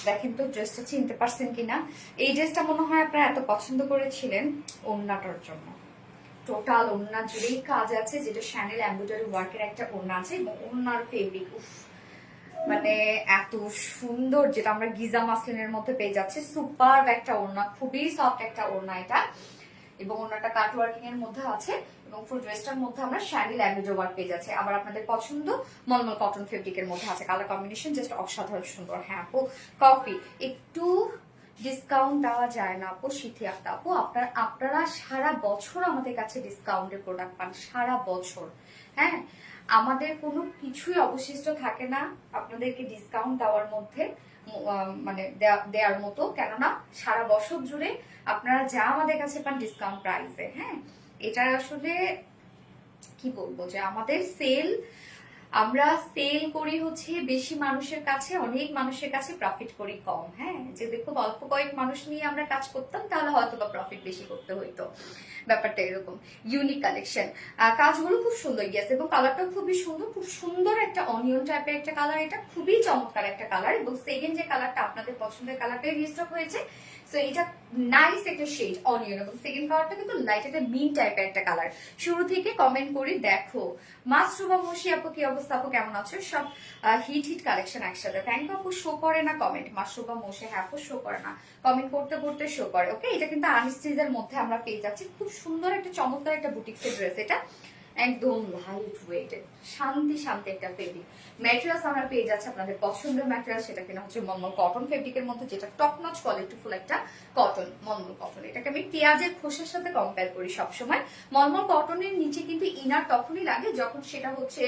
দেখেন তো ড্রেসটা চিনতে পারছেন কিনা। এই ড্রেসটা মনে হয় আপনারা এত পছন্দ করেছিলেন ওড়নাটার জন্য। টোটাল ওড়না জুড়েই কাজ আছে, যেটা শ্যানেল এমব্রয়ডারি ওয়ার্কের একটা ওড়না আছে, এবং ওড়নার ফেব্রিক মানে এত সুন্দর, যেটা আমরা গিজা মাসলিনের মধ্যে পেয়ে যাচ্ছি। সুপার একটা ওড়না, খুবই সফট একটা ওড়না এটা, এবং ওড়নাটা কাট ওয়ার্কিং এর মধ্যে আছে, এবং ফুল ড্রেসটার মধ্যে আমরা শ্যান্ডেল এমব্রয়ডারি ওয়ার্ক পেয়ে যাচ্ছে। আবার আপনাদের পছন্দ মলমল কটন ফেব্রিকের মধ্যে আছে, কালার কম্বিনেশন জাস্ট অসাধারণ সুন্দর। হ্যাঁ আপু, কফি একটু ডিসকাউন্ট দেওয়া যায় না আপু? শীতে একটা আপু, আপনারা সারা বছর আমাদের কাছে ডিসকাউন্টের প্রোডাক্ট পান, সারা বছর। হ্যাঁ, আমাদের কোনো কিছুই অবশিষ্ট থাকে না আপনাদেরকে ডিসকাউন্ট দেওয়ার মধ্যে, মানে দেওয়ার মতো, কেননা সারা বছর জুড়ে আপনারা যা আমাদের কাছে পান ডিসকাউন্ট প্রাইসে। হ্যাঁ, এটা আসলে কি বলবো, যে আমাদের আমরা সেল করি হচ্ছে বেশি মানুষের কাছে, অনেক মানুষের কাছে প্রফিট করি কম। হ্যাঁ, যে দেখো অল্প কয়েক মানুষ নিয়ে আমরা কাজ করতাম তাহলে হয়তো বা প্রফিট বেশি করতে হইতো, ব্যাপারটা এরকম। ইউনিক কালেকশন, কাজগুলো খুব সুন্দর, ইয়েস, এবং কালারটাও খুবই সুন্দর, খুব সুন্দর একটা অনিয়ন টাইপের একটা কালার, এটা খুবই চমৎকার একটা কালার। এবং সেকেন্ড যে কালারটা আপনাদের পছন্দের কালারটাই রিস্টক হয়েছে, সো এটা নাইস একটা শেড অনিয়ন, এবং সেকেন্ড কালারটা কিন্তু লাইট একটা মিন টাইপের একটা কালার। শুরু থেকে কমেন্ট করি দেখো। মাসরুবা মুশি আপু, কি অবস্থা আপু, কেমন আছো? সব হিট হিট কালেকশন একসাথে। থ্যাংক ইউ আপু। শো করে না কমেন্ট, মাশরুবা মোশে, হ্যাঁ আপু শো করে না, কমেন্ট করতে করতে শো করে। ওকে, এটা কিন্তু আনস্টিজের মধ্যে আমরা পেয়ে যাচ্ছি, খুব সুন্দর একটা চমৎকার একটা বুটিক্সের ড্রেস। এটা একদম লাইট ওয়েটেড, শান্তি শান্তি একটা ফেব্রিক। ম্যাটেরিয়ালস আমরা পেয়ে যাচ্ছি আপনাদের পছন্দের ম্যাটেরিয়াল, সেটা কিনা হচ্ছে মলমল কটন ফেব্রিকের মধ্যে, যেটা টপ নচ কোয়ালিটিফুল একটা কটন, মলমল কটন। এটাকে আমি পেঁয়াজের খোসার সাথে কম্পেয়ার করি সবসময়। মলমল কটনের নিচে কিন্তু ইনার তখনই লাগে যখন সেটা হচ্ছে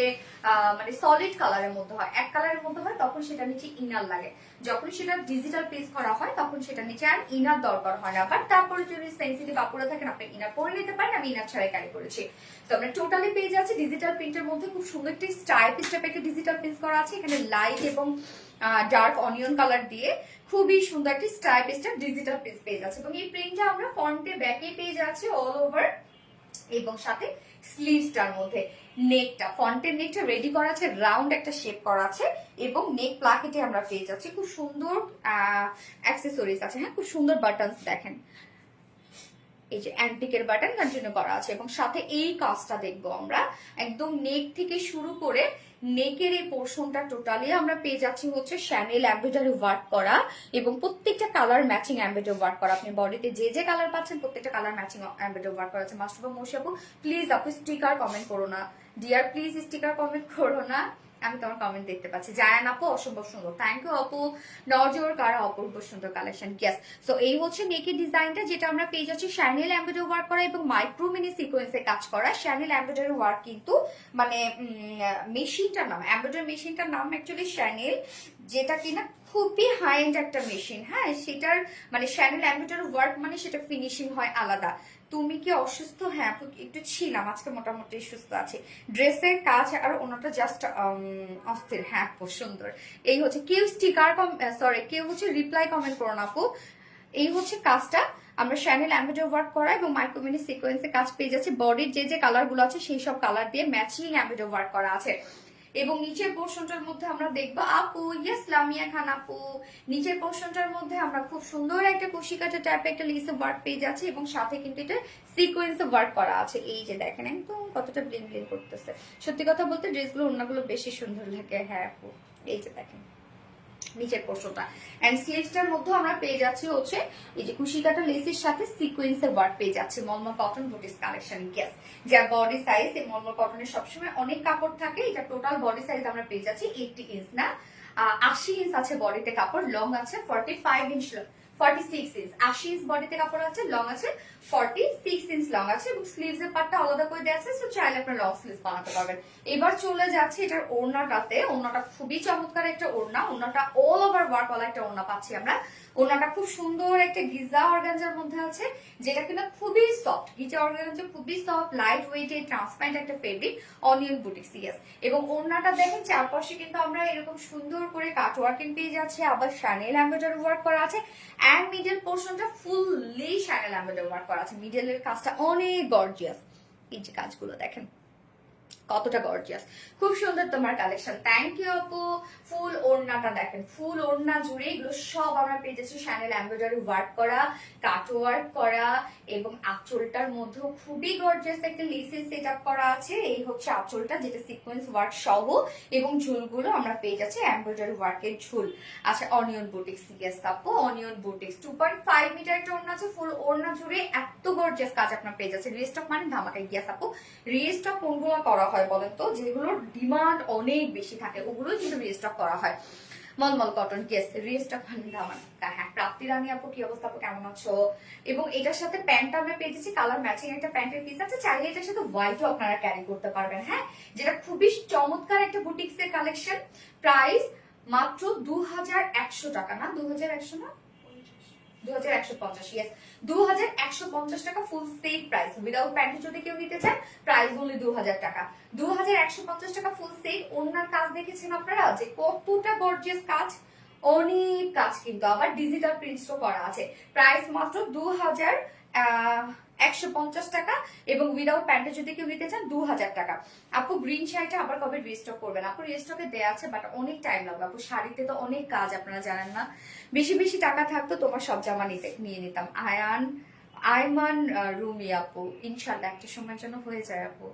মানে সলিড কালারের মধ্যে হয়, এক কালারের মধ্যে হয়, তখন সেটা নিচে ইনার লাগে। যখন সেটা ডিজিটাল পেজ করা হয় তখন সেটা নিচে আর ইনার দরকার হয় না। বাট তারপরে যদি সেন্সিটিভ কাপড়ে থাকেন আপনি ইনার পরে নিতে পারেন, আমি ইনার ছাড়াই ক্যারি করেছি। তো আমরা টোটালি পেয়ে যাচ্ছি ডিজিটাল প্রিন্টের মধ্যে খুব সুন্দর একটি স্টাইপ একটা ডিজিটাল প্রিন্ট করা আছে। এখানে লাইট এবং ডার্ক অনিয়ন কালার দিয়ে খুবই সুন্দর একটি স্টাইপ ডিজিটাল প্রিন্ট পেয়ে যাচ্ছে। এবং এই প্রিন্টটা আমরা ফ্রন্টে ব্যাকে পেয়ে যাচ্ছি অল ওভার, এবং সাথে স্লিভসটার মধ্যে নেকটা, ফ্রন্টের নেকটা রেডি করা আছে, রাউন্ড একটা শেপ করা আছে, এবং নেক প্লাকেটে আমরা পেয়ে যাচ্ছি খুব সুন্দর অ্যাক্সেসরিজ আছে। হ্যাঁ, খুব সুন্দর বাটনস দেখেন, এই যে অ্যান্টিকের বাটন কন্টিনিউ করা আছে, এবং সাথে এই কাজটা দেখবো আমরা একদম নেক থেকে শুরু করে নেকের এই পোর্শনটা টোটালি আমরা পেয়ে যাচ্ছি হচ্ছে শ্যানেল এমব্রয়ডারি ওয়ার্ক করা, এবং প্রত্যেকটা কালার ম্যাচিং এমব্রয়ডারি ওয়ার্ক করা। আপনি বডিতে যে যে কালার পাচ্ছেন প্রত্যেকটা কালার ম্যাচিং এমব্রয়ডারি ওয়ার্ক করা আছে। মাস্টারবা মোশি আপু প্লিজ আপু স্টিকার কমেন্ট করো না ডিয়ার, প্লিজ স্টিকার কমেন্ট করো না, আমি তোমার কমেন্ট দেখতে পাচ্ছি। জায়ান আপু অসম্ভব সুন্দর, থ্যাংক ইউ আপু। নজর কারা অপূর্ব সুন্দর কালেকশন, ইয়েস। সো এই হচ্ছে নেকের ডিজাইনটা, যেটা আমরা পেয়ে যাচ্ছি শ্যানেল এমব্রয়ডারি ওয়ার্ক করা এবং মাইক্রো মিনি সিকোয়েন্সে কাজ করা। শ্যানেল এমব্রয়ডারি ওয়ার্ক কিন্তু মানে মেশিনটার নাম, এমব্রয়ডারি মেশিনটার নাম অ্যাকচুয়ালি শ্যানেল, যেটা কিনা খুবই হাই এন্ড একটা মেশিন। হ্যাঁ, সেটার মানে শ্যানেল এমব্রয়ডারি ওয়ার্ক মানে সেটা ফিনিশিং হয় আলাদা। তুমি কি অসুস্থ? হ্যাঁ একটু ছিলাম, আজকে মোটামুটি সুস্থ আছে। ড্রেসের কাজ আর ওনাটা জাস্ট অস্থির। হ্যাঁ আপু সুন্দর। এই হচ্ছে কেউ স্টিকার সরি কেউ হচ্ছে রিপ্লাই কমেন্ট করো না আপু। এই হচ্ছে কাজটা, আমরা শ্যানেল এমব্রয়ডারি ওয়ার্ক করা এবং মাইক্রোমিনি সিকোয়েন্সে কাজ পেয়ে যাচ্ছি। বডির যে যে কালার গুলো আছে সেই সব কালার দিয়ে ম্যাচিং এমব্রয়ডারি ওয়ার্ক করা আছে। এবং নিচের পোর্শনটার মধ্যে আমরা দেখবো আপু, ইয়েস লামিয়া খান আপু, নিচের পোর্শনটার মধ্যে আমরা খুব সুন্দর একটা কুশিকাটা টাইপে একটা লিসে ওয়ার্ক পেয়ে যাচ্ছি, এবং সাথে কিন্তু এটা সিকোয়েন্সে ওয়ার্ক করা আছে। এই যে দেখেন একদম কতটা ব্লিং ব্লিং করতেছে। সত্যি কথা বলতে ড্রেসগুলো অন্যগুলো বেশি সুন্দর লাগে। হ্যাঁ আপু এই যে দেখেন নিচের পোর্শনটা, এন্ড স্লিভসটার মধ্যে আমরা পেয়ে যাচ্ছি হচ্ছে এই যে কুশিকাটা লেসের সাথে সিকোয়েন্সের ওয়ার্ক পেয়ে যাচ্ছে। মলমল কটন বুটিক্স কালেকশন, ইয়েস। যার বডি সাইজ, এই মলমল কটনের সবসময় অনেক কাপড় থাকে। এটা টোটাল বডি সাইজ আমরা পেয়ে যাচ্ছি 80 ইঞ্চ না 80 ইঞ্চ আছে বডিতে কাপড়, লং আছে 45 ইঞ্চ, 46 ইঞ্চ। 80 ইঞ্চ বডিতে কাপড় আছে, লং আছে 46 ইঞ্চ লং আছে, এবং স্লিভস এর পার্টটা আলাদা করে দেওয়া আছে, সো চাইলে আপনারা লং স্লিভস বানাতে পারবেন। এবার চলে যাচ্ছে এটার ওড়নাটাতে। ওড়নাটা খুবই চমৎকার একটা ওড়না, ওড়নাটা অল ওভার ওয়ার্ক ওয়ালা একটা ওড়না পাচ্ছি আমরা। ওড়নাটা খুব সুন্দর একটা গিজা অর্গানজার মধ্যে আছে, যেটা কিনা খুবই সফট। গিজা অর্গানজা খুবই সফট, লাইট ওয়েটেড, ট্রান্সপারেন্ট একটা ফেব্রিক, অনিয়ন বুটিক্স, ইয়েস। এবং ওড়নাটা দেখেন চারপাশে কিন্তু আমরা এরকম সুন্দর করে কাট ওয়ার্কিং পেয়ে যাচ্ছে, আবার শ্যানেল এমব্রয়ডারি ওয়ার্ক করা আছে, এন্ড মিডল পোর্শনটা ফুললি শ্যানেল এমব্রয়ডারি ওয়ার্ক করা আছে। মিডলের কাজটা অনেক গর্জিয়াস, এই যে কাজগুলো দেখেন কতটা গর্জিয়াস, খুব সুন্দর তোমার কালেকশন। থ্যাংক ইউ আপু। ফুল ওড়নাটা দেখেন, ফুল ওড়না জুড়ে এগুলো সব আমরা পেয়ে যাচ্ছি শ্যানেল এমব্রয়ডারি ওয়ার্ক করা, কাট ওয়ার্ক করা, এবং আঁচলটার মধ্যেও খুবই গর্জিয়াস একটা লেসের সেট আপ করা আছে। এই হচ্ছে আঁচলটা, যেটা সিকোয়েন্স ওয়ার্ক সহ, এবং ঝুলগুলো আমরা পেয়ে যাচ্ছি এমব্রয়ডারি ওয়ার্কের ঝুল। আচ্ছা অনিয়ন বুটিক্স, ইয়েস আপু অনিয়ন বুটিক্স 2.5 মিটার একটা ওড়না আছে, ফুল ওড়না জুড়ে এত গর্জিয়াস কাজ আপনার পেয়ে যাচ্ছে। রিস্টক মানে ধামাকা, ইয়েস আপু। রিস্টক কোনগুলো করা হয় বলেন তো? যেগুলোর ডিমান্ড অনেক বেশি থাকে ওগুলোই কিন্তু রিস্টক করা হয়। মলমল কটন, ইয়েস রিস্টক মানে ধামাকা। হ্যাঁ প্রাপ্তি রানী আপু কি অবস্থা আপু, কেমন আছো? এবং এটার সাথে প্যান্টটা আমরা পেয়ে যাচ্ছি কালার ম্যাচিং একটা প্যান্টের পিস আছে, চাইলে এটার সাথে হোয়াইটও আপনারা ক্যারি করতে পারবেন। হ্যাঁ, যেটা খুবই চমৎকার একটা বুটিক্সের কালেকশন। প্রাইস মাত্র 2100 টাকা, না 2100 না 2150, ইয়েস 2150 টাকা full set price. Without pant যদি কেউ নিতে চান প্রাইস অনলি 2000 টাকা। 2150 টাকা ফুল সেট। ওনার কাজ দেখেছেন আপনারা যে কতটা গর্জিয়াস কাজ, অনেক কাজ কিন্তু আবার ডিজিটাল প্রিন্টসও করা আছে। প্রাইস মাত্র 2150 টাকা, এবং উইদাউট প্যান্টে যদি কেউ নিতে চান 2000 টাকা। আপু গ্রিন শাড়িটা আবার কবে রিস্টক করবেন? আপু রিস্টকে দেয়া আছে, বাট অনেক টাইম লাগবে আপু। শাড়িতে তো অনেক কাজ, আপনারা জানেন না। বেশি বেশি টাকা থাকতো তোমার সব জামা নিয়ে নিতাম। আয়মান রুমি আপু, ইনশাল্লাহ একটা সময়ের জন্য হয়ে যায় আপু।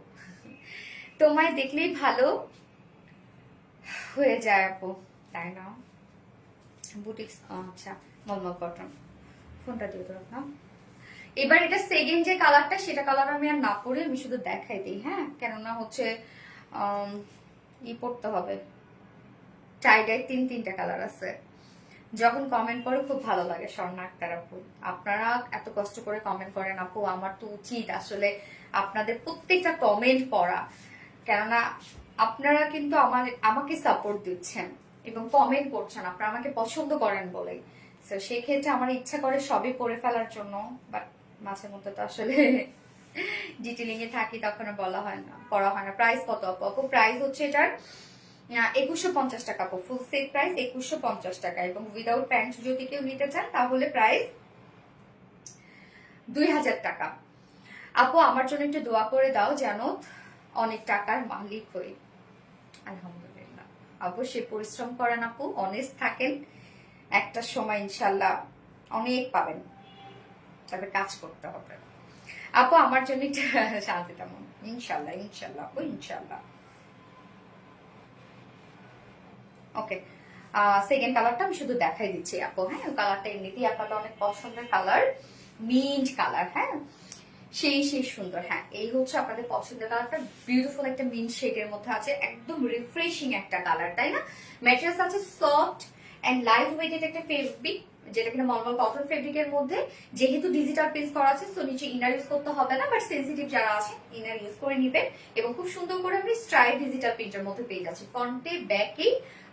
তোমায় দেখলেই ভালো হয়ে যায় আপু, তাই না? বুটিক্স, আচ্ছা মলমল কটন। ফোনটা দিয়ে দাও না। এবার এটা সেকেন্ড যে কালারটা, সেটা কালার আমি আর না পরে আমি শুধু দেখাই দিই, হ্যাঁ, কেননা হচ্ছে পড়তে হবে। টাইডাই তিনটা কালার আছে। যখন কমেন্ট করে খুব ভালো লাগে স্বর্ণা আক্তার আপু, আপনারা এত কষ্ট করে কমেন্ট করেন আপু, আমার তো উচিত আসলে আপনাদের প্রত্যেকটা কমেন্ট পড়া, কেননা আপনারা কিন্তু আমাকে সাপোর্ট দিচ্ছেন এবং কমেন্ট করছেন, আপনারা আমাকে পছন্দ করেন বলেই। তো সেই ক্ষেত্রে আমার ইচ্ছা করে সবই পড়ে ফেলার জন্য, বাট মাঝে মধ্যে তো আসলে ডিটেলিং এ থাকি, তখন বলা হয় না, পড়া হয় না। প্রাইস কত আপু? প্রাইস হচ্ছে এটার 2150 টাকা আপু, ফুল সেট প্রাইস 2150 টাকা, এবং উইদাউট প্যান্ট যদি কেউ নিতে চান তাহলে প্রাইস 2000 টাকা। আপু আমার জন্য একটু দোয়া করে দাও যেন অনেক টাকার মালিক হই। আলহামদুলিল্লাহ, অবশ্যই পরিশ্রম করেন আপু, অনেস্ট থাকেন, একটা সময় ইনশাল্লাহ অনেক পাবেন, তবে কাজ করতে হবে। আপু আমার জন্য একটু শান্তি তেমন, ইনশাল্লাহ ইনশাল্লাহ আপু, ইনশাল্লাহ। ওকে, সেকেন্ড কালারটা আমি শুধু দেখাই দিচ্ছি আপু, হ্যাঁ, কালারটা এমনিতেই আপনাদের অনেক পছন্দের কালার, মিন্ট কালার, হ্যাঁ, সেই সুন্দর। হ্যাঁ, এই হচ্ছে আপনাদের পছন্দের কালারটা, বিউটিফুল একটা মিন্ট শেডের মধ্যে আছে, একদম রিফ্রেশিং একটা কালার, তাই না? ম্যাটেরিয়ালস আছে সফট এন্ড লাইট ওয়েটেড একটা ফেব্রিক, যেটা কিনা মলমল কটন ফেব্রিকের মধ্যে, যেহেতু ডিজিটাল প্রিন্ট করা আছে সো নিচে ইনার ইউজ করতে হবে না, বাট সেন্সিটিভ যারা আছে ইনার ইউজ করে নিবেন। এবং খুব সুন্দর করে আমি স্ট্রাইপ ডিজিটাল প্রিন্টের মধ্যে পেয়ে যাচ্ছি, ফ্রন্টে ব্যাকে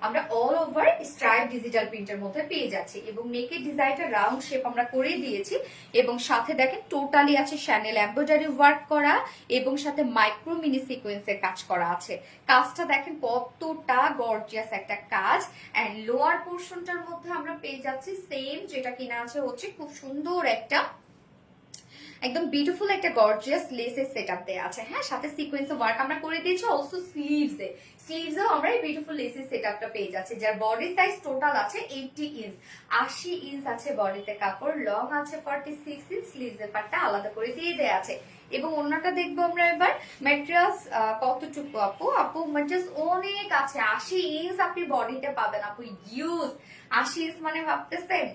আমরা অল ওভার স্ট্রাইপ ডিজিটাল প্রিন্টের মধ্যে পেয়ে যাচ্ছি, এবং নেকের ডিজাইনটা রাউন্ড শেপ আমরা করে দিয়েছি, এবং সাথে দেখেন টোটালি আছে শ্যানেল এমব্রয়ডারি ওয়ার্ক করা, এবং সাথে মাইক্রো মিনি সিকোয়েন্সের কাজ করা আছে। কাজটা দেখেন কতটা গর্জিয়াস একটা কাজ। এন্ড লোয়ার পোর্শনটার মধ্যে আমরা পেয়ে যাচ্ছি সেম, যেটা কিনা আছে হচ্ছে খুব সুন্দর একটা একদম বিউটিফুল একটা গর্জিয়াস লেসের সেটআপ দেয়া আছে, হ্যাঁ, সাথে সিকোয়েন্সে ওয়ার্ক আমরা করে দিয়েছি। অলসো স্লিভসেও আমরা এই বিউটিফুল লেসের সেটআপটা পেয়ে যাচ্ছি, যার বডি সাইজ টোটাল আছে 80 ইঞ্চ, 80 ইঞ্চ আছে বডিতে কাপড়, লং আছে 46 ইঞ্চ, স্লিভসের পার্টটা আলাদা করে দিয়ে দেয়া আছে। এবং অন্যটা দেখবো আমরা এবার, ম্যাটেরিয়ালস কতটুকু আপু? আপু ম্যাটেরিয়ালস অনেক আছে, 80 ইঞ্চ আপনি বডিতে পাবেন আপু, ইউজ 80 ইঞ্চ মানে ভাবতেছেন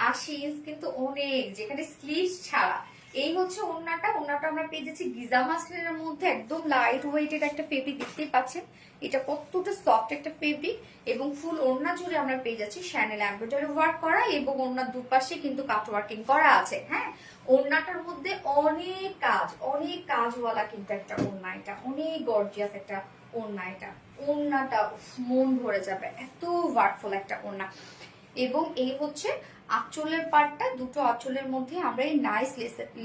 80 ইঞ্চ কিন্তু অনেক, যেখানে স্লিভস ছাড়া। এই হচ্ছে ওড়নাটা আমরা পেয়ে যাচ্ছি গিজা মাসলিনের মধ্যে, একদম লাইট ওয়েটেড একটা ফেব্রিক, দেখতেই পাচ্ছেন এটা কতটা সফট একটা ফেব্রিক, এবং ফুল ওড়না জুড়ে আমরা পেয়ে যাচ্ছি শ্যানেল এমব্রয়ডারি ওয়ার্ক করা, এবং ওড়নার দুপাশে কিন্তু কাট ওয়ার্কিং করা আছে, হ্যাঁ। ওড়নাটার মধ্যে অনেক কাজওয়ালা কিন্তু একটা ওড়না, এটা অনেক গর্জিয়াস একটা ওড়না, এটা ওড়নাটা মন ভরে যাবে, এত ওয়ার্কফুল একটা ওড়না। এবং এই হচ্ছে আঁচলের পার্টটা, দুটো আঁচলের মধ্যে আমরা এই নাইস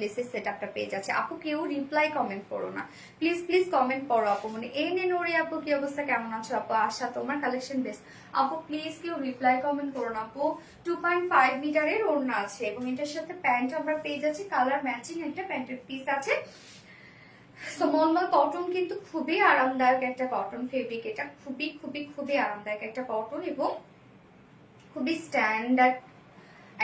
লেসের সেটআপটা পেয়ে যাচ্ছি। আপু কেউ রিপ্লাই কমেন্ট করো না, প্লিজ কমেন্ট করো আপু। মানে নোরি আপু, কি অবস্থা, কেমন আছো আপু? আশা তোমার কালেকশন বেস্ট আপু, প্লিজ কেউ রিপ্লাই কমেন্ট করো না আপু। 2.5 মিটারের ওড়না আছে, এবং এটার সাথে প্যান্ট আমরা পেয়ে যাচ্ছি, কালার ম্যাচিং একটা প্যান্টের পিস আছে। মলমল কটন কিন্তু খুবই আরামদায়ক একটা কটন ফেব্রিক, এটা খুবই আরামদায়ক একটা কটন, এবং খুবই স্ট্যান্ডার্ড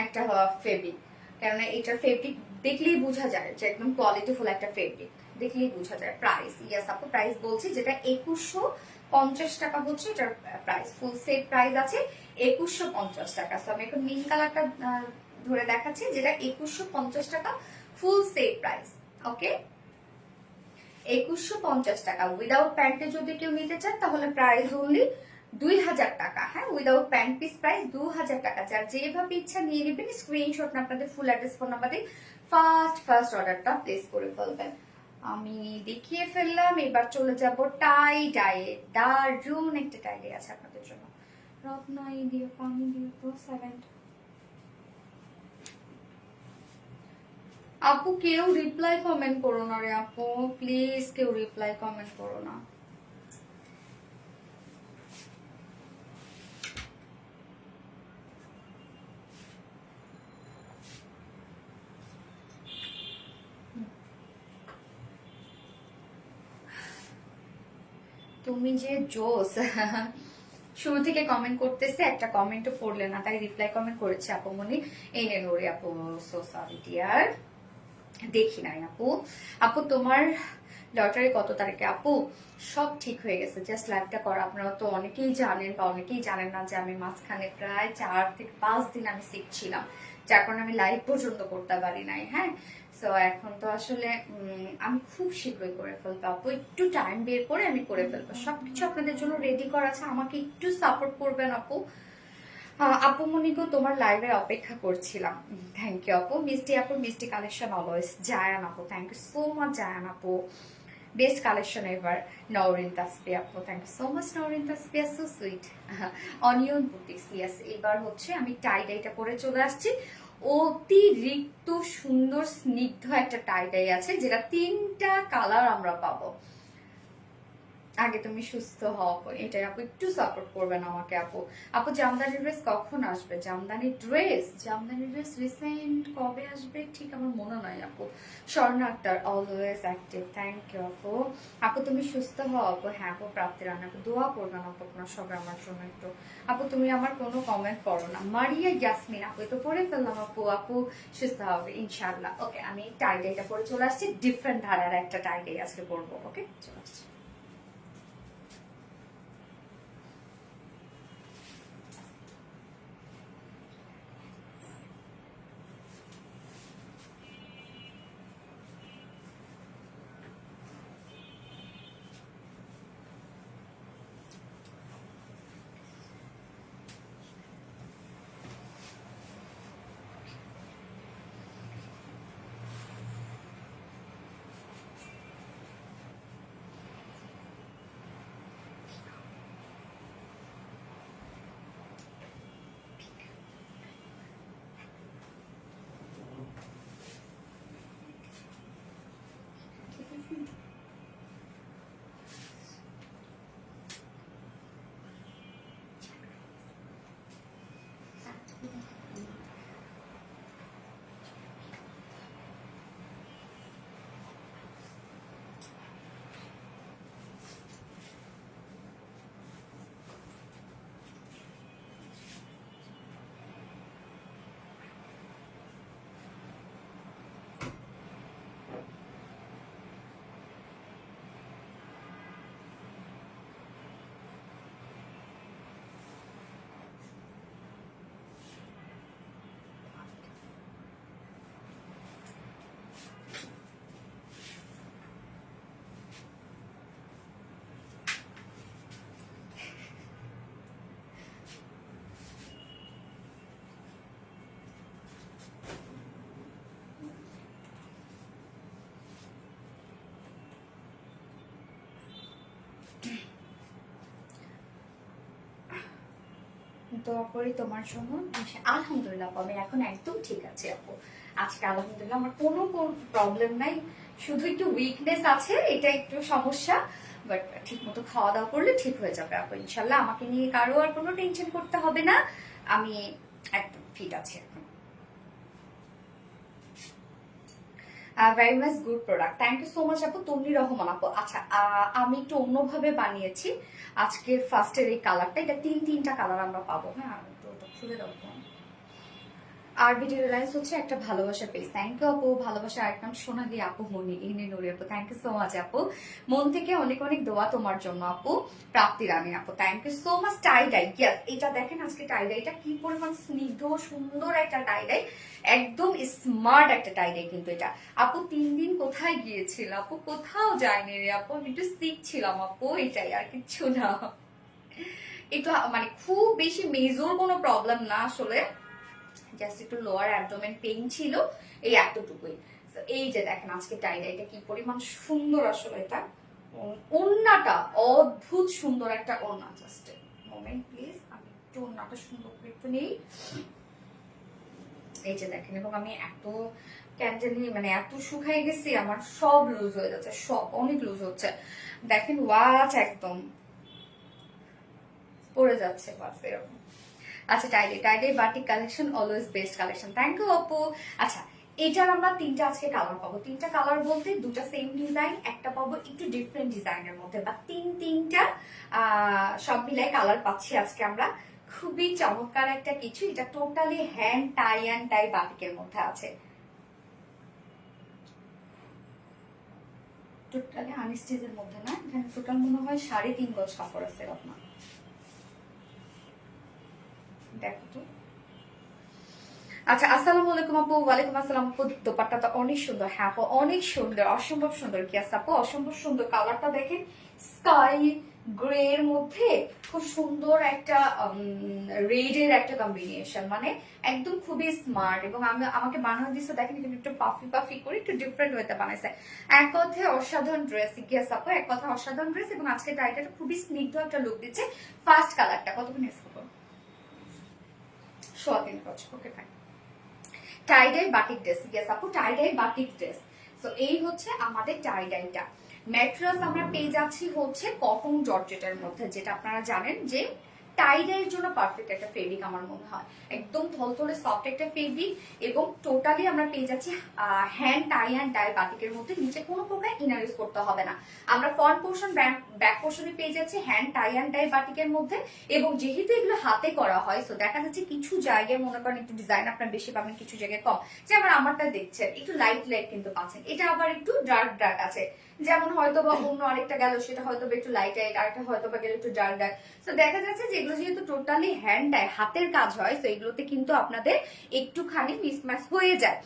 একটা ফেব্রিক, কেননা এটা ফেব্রিক দেখলেই বোঝা যায় যে একদম কোয়ালিটিফুল একটা ফেব্রিক, দেখলেই বোঝা যায়। প্রাইস, ইয়াস আপু প্রাইস বলছি, যেটা 2150 টাকা হচ্ছে এটার প্রাইস, ফুল সেট প্রাইস আছে 2150 টাকা। সো আমি এখন মিন কালারটা ধরে দেখাচ্ছি, যেটা 2150 টাকা ফুল সেট প্রাইস। ওকে, 2150 টাকা। উইদাউট প্যান্টে যদি কেউ নিতে চান তাহলে প্রাইস অনলি 2000 টাকা, হ্যাঁ, উইদাউট প্যান্ট পিস প্রাইস 2000 টাকা। যার যেভাবে ইচ্ছা নিয়ে নেবেন, স্ক্রিনশট না আপনাদের ফুল অ্যাড্রেস ফোন নাম্বার দিয়ে ফার্স্ট অর্ডারটা প্লেস করে ফেলবেন। আমি দেখিয়ে ফেললাম, এবার চলে যাব টাই ডায়ে, দারুন একটা টাই ডাই আছে আপনাদের জন্য। রত্নাই দিয়ে পানি দিয়ে তো 7। আপু কেউ রিপ্লাই কমেন্ট করো না রে আপু, প্লিজ কেউ রিপ্লাই কমেন্ট করো না। তুমি যে জোস, শুরু থেকে কমেন্ট করতেছে, একটা কমেন্টও পড়লে না, তাই রিপ্লাই কমেন্ট করেছে আপু মনি। এই নেন ওরে আপু, সো সরি ডিয়ার। দেখি নাই আপু। আপু তোমার লটারি কত তারিখে? আপু সব ঠিক হয়ে গেছে, জাস্ট লাইভটা করা। আপনারা তো অনেকেই জানেন বা অনেকেই জানেন না যে আমি মাঝখানে প্রায় 4 থেকে 5 দিন আমি সিক ছিলাম, যার কারণে আমি লাইভ পর্যন্ত করতে পারি নাই। হ্যাঁ, সো এখন তো আসলে আমি খুব শীঘ্রই করে ফেলবো আপু, একটু টাইম বের করে আমি করে ফেলবো। সবকিছু আপনাদের জন্য রেডি করা আছে, আমাকে একটু সাপোর্ট করবেন আপু। আপু মনিগো তোমার লাইভের অপেক্ষা করছিলাম। থ্যাংক ইউ আপু। মিষ্টি আপু, মিষ্টি কালেকশন অলওয়েজ। জায়ান আপু, thank you so much Zayan আপু, best collection ever. Nowrin Tasfia আপু, thank you so much Nowrin Tasfia, so sweet. Onion Boutiques, yes. এবার হচ্ছে আমি টাই ডাইটা পরে চলে আসছি। অতিরিক্ত সুন্দর স্নিগ্ধ একটা টাই ডাই আছে, যেটা 3টা কালার আমরা পাবো। আগে তুমি সুস্থ হও, এটাই আপু, একটু সাপোর্ট করবেন আমাকে আপু। আপু জামদানি ড্রেস কখন আসবে? জামদানি ড্রেস রিসেন্ট কবে আসবে ঠিক আমার মনে নাই আপু। Swarna Akter always active, thank you আপু। আপু তুমি সুস্থ হও আপু। হ্যাঁ আপু, প্রাপ্তি রান্না আপু, দোয়া করবেন আপু আপনার সবাই আমার জন্য একটু। আপু তুমি আমার কোনো কমেন্ট করো না। মারিয়া ইয়াসমিন আপু, তো পরে ফেললাম আপু। আপু সুস্থ হবে ইনশাআল্লাহ। ওকে, আমি টাই ডাইটা পরে চলে আসছি, ডিফারেন্ট ধারার একটা টাই ডাই আজকে পরবো। ওকে, চলে আসছি। দোয়া করি তোমার জন্য। আলহামদুলিল্লাহ আপু, আমি এখন একদম ঠিক আছে আপু। আজকে আলহামদুলিল্লাহ আমার কোনো প্রবলেম নাই, শুধু একটু উইকনেস আছে, এটা একটু সমস্যা। বাট ঠিক মতো খাওয়া দাওয়া করলে ঠিক হয়ে যাবে আপু ইনশাল্লাহ। আমাকে নিয়ে কারো আর কোনো টেনশন করতে হবে না, আমি একদম ফিট আছি এখন। Very much good product, thank you so much আপু। তন্নি রহমান আপু, আচ্ছা আমি একটু অন্যভাবে বানিয়েছি আজকের ফার্স্টের এই কালারটা। এটা 3টা কালার আমরা পাবো। হ্যাঁ, একটু ওটা খুলে দাও। আরবিডি রিলায়েন্স হচ্ছে একটা ভালোবাসার পেজ। থ্যাংক ইউ আপু। ভালোবাসা একদম সোনালি আপু, মনি ইনি নুরি আপু, থ্যাংক ইউ সো মাচ আপু। মন থেকে অনেক অনেক দোয়া তোমার জন্য আপু। প্রাপ্তি রানী আপু, thank you so much. Tie dye, yes, এটা দেখেন আজকে টাই ডাইটা কি পরিমাণ স্নিগ্ধ সুন্দর একটা টাই ডাই, একদম স্মার্ট একটা টাই ডাই কিন্তু এটা। আপু 3 দিন কোথায় গিয়েছিল আপু? কোথাও যায়নি রে আপু, আমি একটু সিক ছিলাম আপু, এটাই আর কিচ্ছু না। একটু মানে খুব বেশি মেজর কোনো প্রবলেম না আসলে, জাস্ট একটু লোয়ার অ্যাবডোমেন পেইন ছিল, এই এতটুকুই। এই যে দেখেন আজকে টাই ডাইটা কি পরিমাণ সুন্দর আসলে। এটা ওড়নাটা অদ্ভুত সুন্দর একটা ওড়না। জাস্ট মোমেন্ট প্লিজ, আমি একটু ওড়নাটা সুন্দর করে একটু নেই। এই যে দেখেন, এবং আমি এত ক্যান্ডেলি মানে এত শুকাই গেছি, আমার সব লুজ হয়ে যাচ্ছে, সব অনেক লুজ হচ্ছে। দেখেন ওয়াচ একদম পড়ে যাচ্ছে বাস এরকম। আচ্ছা, tie dye batik collection always best collection, thank you আপু। আচ্ছা, এটার আমরা 3টা আজকে কালার পাবো। 3টা কালার বলতে 2টা সেম ডিজাইন, একটা পাবো একটু ডিফারেন্ট ডিজাইনের মধ্যে, বা 3টা সব মিলাই কালার পাচ্ছি আজকে আমরা। খুবই চমৎকার একটা কিছু, এটা টোটালি হ্যান্ড টাই অ্যান্ড টাই বাটিকের মধ্যে আছে। টোটালি আনস্টিচের মধ্যে না, এখানে টোটাল মনে হয় 3.5 গজ কাপড় আছে আপনার। দেখো তো। আচ্ছা, আসসালামু আলাইকুম আপু। ওয়ালাইকুম আসসালাম আপু। দোপাট্টাটা অনেক সুন্দর। হ্যাঁ আপু, অনেক সুন্দর, অসম্ভব সুন্দর। কি আছে আপু, অসম্ভব সুন্দর। কালারটা দেখেন, স্কাই গ্রে এর মধ্যে খুব সুন্দর একটা রেড এর একটা কম্বিনেশন, মানে একদম খুবই স্মার্ট। এবং আমাকে বানানো দিচ্ছে দেখেন, কিন্তু একটু পাফি পাফি করে একটু ডিফারেন্ট ওয়েতে বানাইছে। এক কথায় অসাধারণ ড্রেস। কি আছে আপু, এক কথা অসাধারণ ড্রেস। এবং আজকে টাইটাটা খুবই স্নিগ্ধ একটা লুক দিচ্ছে। ফার্স্ট কালারটা কতক্ষণ ইউজ করবো, 3.25 গজ। Okay fine. Tie-dye batik dress. Yes আপু, টাইডাই বাটিক ড্রেস। তো এই হচ্ছে আমাদের টাইডাইটা। ম্যাটেরিয়ালস আমরা পেয়ে যাচ্ছি হচ্ছে কটন জর্জেটের মধ্যে, যেটা আপনারা জানেন যে টাইডাইয়ের জন্য পারফেক্ট একটা ফেব্রিক আমার মনে হয়। একদম থলথলে সফট একটা ফেব্রিক। এবং টোটালি আমরা পেয়ে যাচ্ছি হ্যান্ড টাই অ্যান্ড ডাই বাটিকের মধ্যে। নিচে কোনো প্রকার ইনার ইউজ করতে হবে না। আমরা ফ্রন্ট পোর্শন ব্যাক পোর্শনে পেয়ে যাচ্ছি হ্যান্ড টাই অ্যান্ড ডাই বাটিকের মধ্যে। এবং যেহেতু এগুলো হাতে করা হয়, সো দেখা যাচ্ছে কিছু জায়গায় মনে করেন একটু ডিজাইন আপনার বেশি পাবেন, কিছু জায়গায় কম। যেমন আমারটা দেখছেন একটু লাইট লাইট কিন্তু পাচ্ছেন, এটা আবার একটু ডার্ক ডার্ক আছে। যেমন হয়তো বা অন্য আরেকটা গেল, সেটা হয়তো একটু লাইট লাইট, আরেকটা হয়তো বা গেল একটু ডার্ক ডার্ক। তো দেখা যাচ্ছে যে এগুলো যেহেতু টোটালি হ্যান্ড ডাই, হাতের কাজ হয়, তো এগুলোতে কিন্তু আপনাদের একটুখানি মিসম্যাচ হয়ে যায়।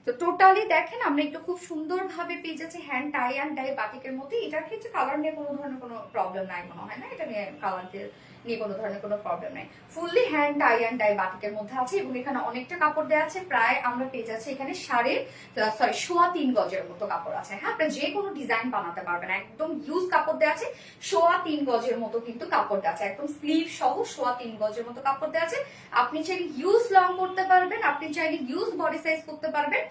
তো টোটালি দেখেন আমরা একটু খুব সুন্দর ভাবে পেয়ে যাচ্ছি হ্যান্ড টাই অ্যান্ড ডাই বাটিকের মধ্যে। এটার ক্ষেত্রে কালার নিয়ে কোনো ধরনের কোনো প্রবলেম নাই মনে হয় না, এটা নিয়ে কালার নিয়ে কোনো ধরনের কোনো প্রবলেম নাই। Fully hand tie and dye বাটিকের মধ্যে আছে। এবং এখানে অনেকটা কাপড় দেওয়া আছে, প্রায় আমরা পেয়ে যাচ্ছি এখানে 3.25 গজের মতো কাপড় আছে। হ্যাঁ, আপনি যে কোনো ডিজাইন বানাতে পারবেন। একদম ইউজ কাপড় দেওয়া আছে, 3.25 গজের মতো কিন্তু কাপড় দেওয়া আছে, একদম স্লিভ সহ 3.25 গজের মতো কাপড় দেওয়া আছে। আপনি চাইলে ইউজ লং করতে পারবেন, আপনি চাইলে ইউজ বডি সাইজ করতে পারবেন।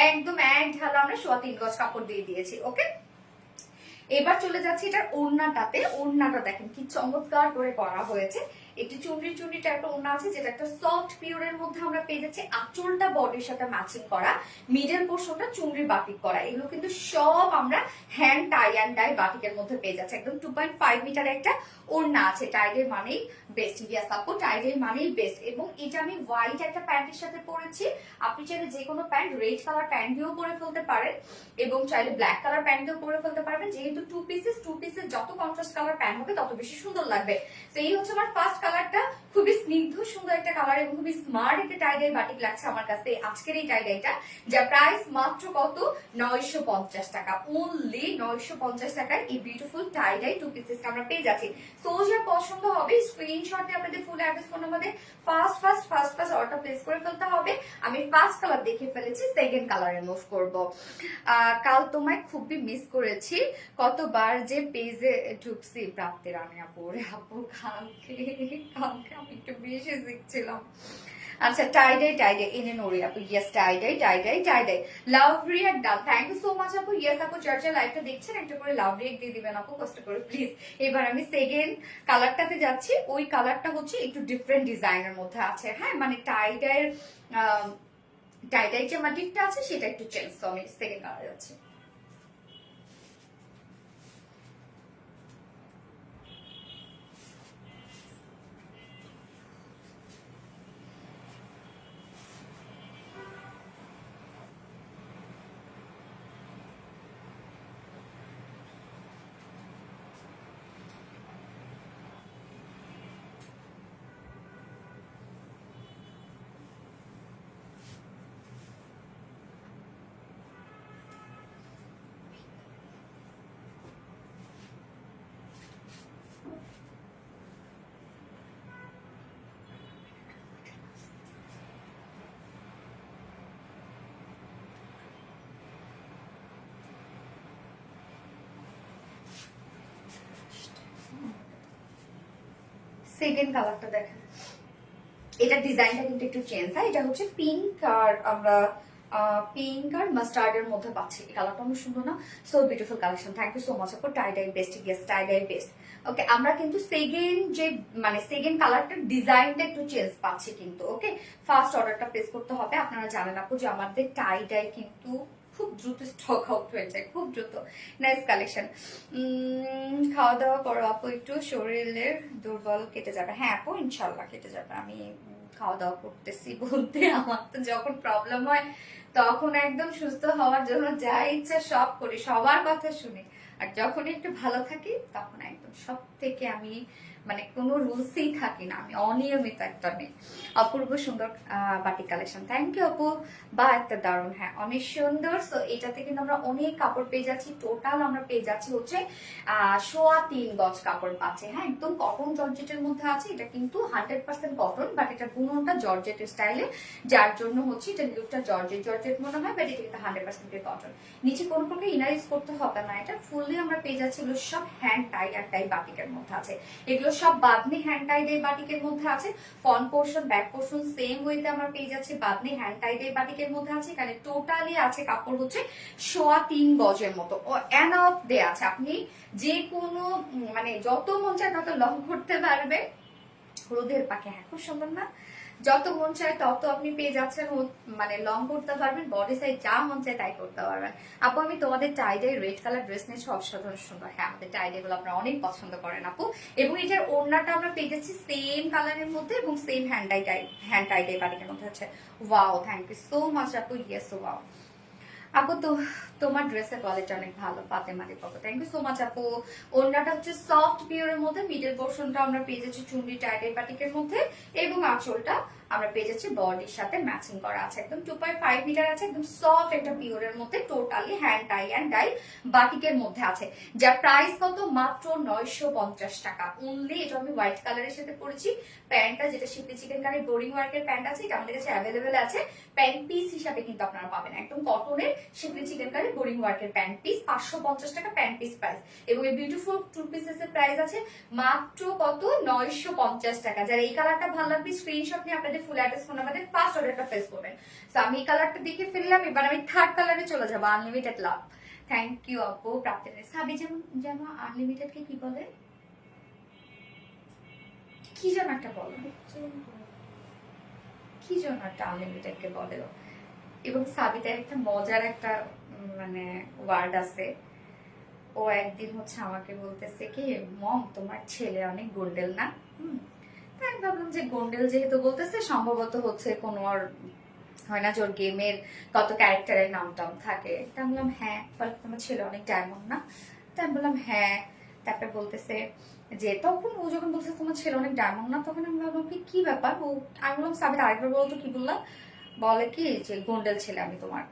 একদম এক ঢালা আমরা 3.25 গজ কাপড় দিয়ে দিয়েছি। ওকে, এবার চলে যাচ্ছে এটার ওড়নাটাতে। ওড়নাটা দেখেন কি চমৎকার করে করা হয়েছে। একটু চুনরি চুনরি টাইপের ওড়না আছে, যেটা একটা সফট পিওরের মধ্যে আমরা পেয়ে যাচ্ছি। আঁচলটা বডির সাথে ম্যাচিং করা, মিডল পোর্শনটা চুনরি বাটিক করা। এগুলো কিন্তু সব আমরা হ্যান্ড টাই অ্যান্ড ডাই বাটিকের মধ্যে পেয়ে যাচ্ছি। একদম 2.5 মিটার একটা ওড়না আছে। টাইডের মানেই বেস্ট। ইয়াস আপু, টাইডের মানেই বেস্ট। এবং এটা আমি হোয়াইট একটা প্যান্টের সাথে পরেছি। আপনি চাইলে যে কোনো প্যান্ট, রেড কালার প্যান্ট দিয়েও পরে ফেলতে পারেন, এবং চাইলে ব্ল্যাক কালার প্যান্ট দিয়েও পরে ফেলতে পারবেন। যেহেতু টু পিসেস যত কন্ট্রাস্ট কালার প্যান্ট হবে তত বেশি সুন্দর লাগবে। তো এই হচ্ছে আমার ফার্স্ট কালারটা। খুবই স্নিগ্ধ সুন্দর একটা কালার এবং খুবই স্মার্ট একটা টাইডাই বাটিক লাগছে আমার কাছে আজকের এই টাইডাইটা, যা প্রাইস মাত্র কত, 950 টাকা। অনলি 950 টাকায় এই বিউটিফুল টাইডাই টু পিসেস আমরা পেয়ে যাচ্ছি। সো যা পছন্দ হবে স্ক্রিনশট দিয়ে আপনাদের ফুল অ্যাড্রেস ফোন নাম্বারে ফার্স্ট অর্ডার প্লেস করে ফেলতে হবে। আমি ফার্স্ট কালার দেখে ফেলেছি, সেকেন্ড কালারে মুভ করব। কাল তোমায় খুবই মিস করেছি, কতবার যে পেজে ঢুকছি প্রাপ্তির রানী আপুর। আপু কালকে আমি একটু বেশি শিখছিলাম। আচ্ছা, টাইডাই এনে নড়ি আপু। Yes, tie dye love react done. Thank you so much আপু। ইয়েস আপু, চর্চা লাইভটা দেখছেন, একটা করে লাভ রিয়াক্ট দিয়ে দিবেন আপু, কষ্ট করে প্লিজ। এবার আমি সেকেন্ড কালারটাতে যাচ্ছি। ওই কালারটা হচ্ছে একটু ডিফারেন্ট ডিজাইনের মধ্যে আছে। হ্যাঁ, মানে টাইডাই যে মাটিকটা আছে সেটা একটু চেঞ্জ। তো আমি সেকেন্ড কালারে যাচ্ছি। সেকেন্ড কালারটা দেখেন, এটা ডিজাইনটা কিন্তু একটু চেঞ্জ হয়। এটা হচ্ছে পিঙ্ক আর আমরা পিঙ্ক আর মাস্টার্ডের মধ্যে পাচ্ছি। এই কালারটা অনেক সুন্দর না? So beautiful collection. Thank you so much আপু। Tie dye best. Yes, tie dye best. Okay, আমরা কিন্তু সেকেন্ড কালারটার ডিজাইনটা একটু চেঞ্জ পাচ্ছি কিন্তু। ওকে, ফার্স্ট অর্ডারটা প্লেস করতে হবে। আপনারা জানেন আপু যে আমাদের টাইডাই কিন্তু খুব দ্রুত স্টক আউট হয়ে যায়, খুব দ্রুত। Nice collection. খাওয়া দাওয়া করো আপু, একটু শরীরের দুর্বল কেটে যাবে। হ্যাঁ আপু, ইনশাল্লাহ কেটে যাবে। আমি খাওয়া দাওয়া করতেছি বলতে, আমার তো যখন প্রবলেম হয় তখন একদম সুস্থ হওয়ার জন্য যা ইচ্ছা সব করি, সবার কথা শুনি। আর যখন একটু ভালো থাকি তখন একদম সব থেকে আমি মানে কোনো রুলসেই থাকি না, আমি অনিয়মিত একটা মেয়ে। অপূর্ব সুন্দর বাটিক কালেকশন, থ্যাংক ইউ আপু। বা একটা দারুণ, হ্যাঁ অনেক সুন্দর। সো এটাতে কিন্তু আমরা অনেক কাপড় পেয়ে যাচ্ছি, টোটাল আমরা পেয়ে যাচ্ছি হচ্ছে 3.25 গজ কাপড় পাচ্ছে। হ্যাঁ একদম কটন জর্জেটের মধ্যে আছে, এটা কিন্তু 100% কটন, বাট এটা বুননটা জর্জেট স্টাইলে, যার জন্য হচ্ছে এটা লুকটা জর্জেট জর্জেট মনে হয়, বাট এটা কিন্তু 100% কটন। নিচে কোনো প্রকার ইনার ইউজ করতে হবে না, এটা ফুললি আমরা পেয়ে যাচ্ছি। এগুলো সব হ্যান্ড টাই আর টাই বাটিকের মধ্যে আছে, এগুলো সব বাদনি হ্যান্ড টাই দিয়ে বাটিকের মধ্যে আছে। Front portion back portion same ওয়েতে আমরা পেয়ে যাচ্ছি, বাদনি হ্যান্ড টাই দিয়ে বাটিকের মধ্যে আছে। এখানে টোটালি আছে কাপড় হচ্ছে 3.25 গজের মতো, ও এনাফ দেয়া আছে। আপনি যে কোনো মানে যত মন চায় তত লং করতে পারবে। রোদের পাখে, হ্যাঁ খুব সুন্দর না? যত মন চায় তত আপনি পেয়ে যাচ্ছেন, মানে লং করতে পারবেন, বডি সাইজ যা মন চায় তাই করতে পারবেন। আপু আমি তোমাদের টাইডাই রেড কালার ড্রেস নিয়েছি, অসাধারণ সুন্দর। হ্যাঁ আমাদের টাইডাই গুলো আপনারা অনেক পছন্দ করেন আপু। এবং এটার ওড়নাটা আমরা পেয়ে যাচ্ছি সেম কালারের মধ্যে এবং সেম হ্যান্ড টাইডাই বাটিকের মধ্যে আছে। Wow, thank you so much আপু। ইয়েস ওয়াও আপু, তো তোমার ড্রেসের কোয়ালিটি অনেক ভালো। Fatema Dipak, thank you so much আপু। ওড়নাটা হচ্ছে সফট পিওরের মধ্যে, মিডল পোর্শনটা আমরা পেয়ে যাচ্ছি চুন্ডি টাইটের বাটিকের মধ্যে, এবং আঁচলটা আমরা পেয়ে যাচ্ছি বডির সাথে ম্যাচিং করা আছে। একদম 2.5 মিটার আছে, একদম সফট একটা পিওরের মধ্যে, totally hand tie and dye বাটিকের মধ্যে আছে। যার প্রাইস কত? মাত্র 950 টাকা অনলি। এটা আমি হোয়াইট কালারের সাথে পরেছি। প্যান্টটা যেটা শিপলি চিকেন কারি বোরিং ওয়ার্কের প্যান্ট আছে, এটা আমাদের কাছে অ্যাভেলেবেল আছে। প্যান্ট পিস হিসাবে কিন্তু আপনারা পাবেন একদম কটনের শিপলি চিকেন কারি বোরিং ওয়ার্কের প্যান্ট পিস, 550 টাকা প্যান্ট পিস প্রাইস। এবং এই বিউটিফুল টু পিসেস এর প্রাইস আছে মাত্র কত? 950 টাকা। যারা এই কালারটা ভালো লাগবে স্ক্রিনশট নিয়ে আপনাদের ফুল অ্যাড্রেস ফোন নাম্বারে ফার্স্ট অর্ডারটা প্লেস করবেন। তো আমি এই কালারটা দেখে ফেললাম, এবার আমি থার্ড কালারে চলে যাবো, আনলিমিটেড লাভ। থ্যাংক ইউ আপু। প্রাপ্তির সাবি যেমন যেন আনলিমিটেড কে কি বলে, কি যেন একটা বলে, কি যেন একটা আনলিমিটেড কে বলে। এবং সাবিতার একটা মজার একটা মানে ওয়ার্ড আছে। ও একদিন হচ্ছে আমাকে বলতেছে কি, মম তোমার ছেলে অনেক গোন্ডেল না? তাই আমি ভাবলাম যে গোন্ডেল যেহেতু বলতেছে সম্ভবত হচ্ছে কোনো আর হয় না যে ওর গেমের কত ক্যারেক্টারের নাম টাম থাকে। তা আমি বললাম হ্যাঁ। বলে তোমার ছেলে অনেক ডায়মন্ড না? তা আমি বললাম হ্যাঁ। তারপরে বলতেছে যে তখন ও যখন বলছে তোমার ছেলে অনেক ডায়মন্ড না, তখন আমি ভাবলাম কি ব্যাপার। ও আমি বললাম সাবিত আরেকবার বলতো কি বললাম? বলে কি যে গোন্ডেল ছেলে আমি তোমার।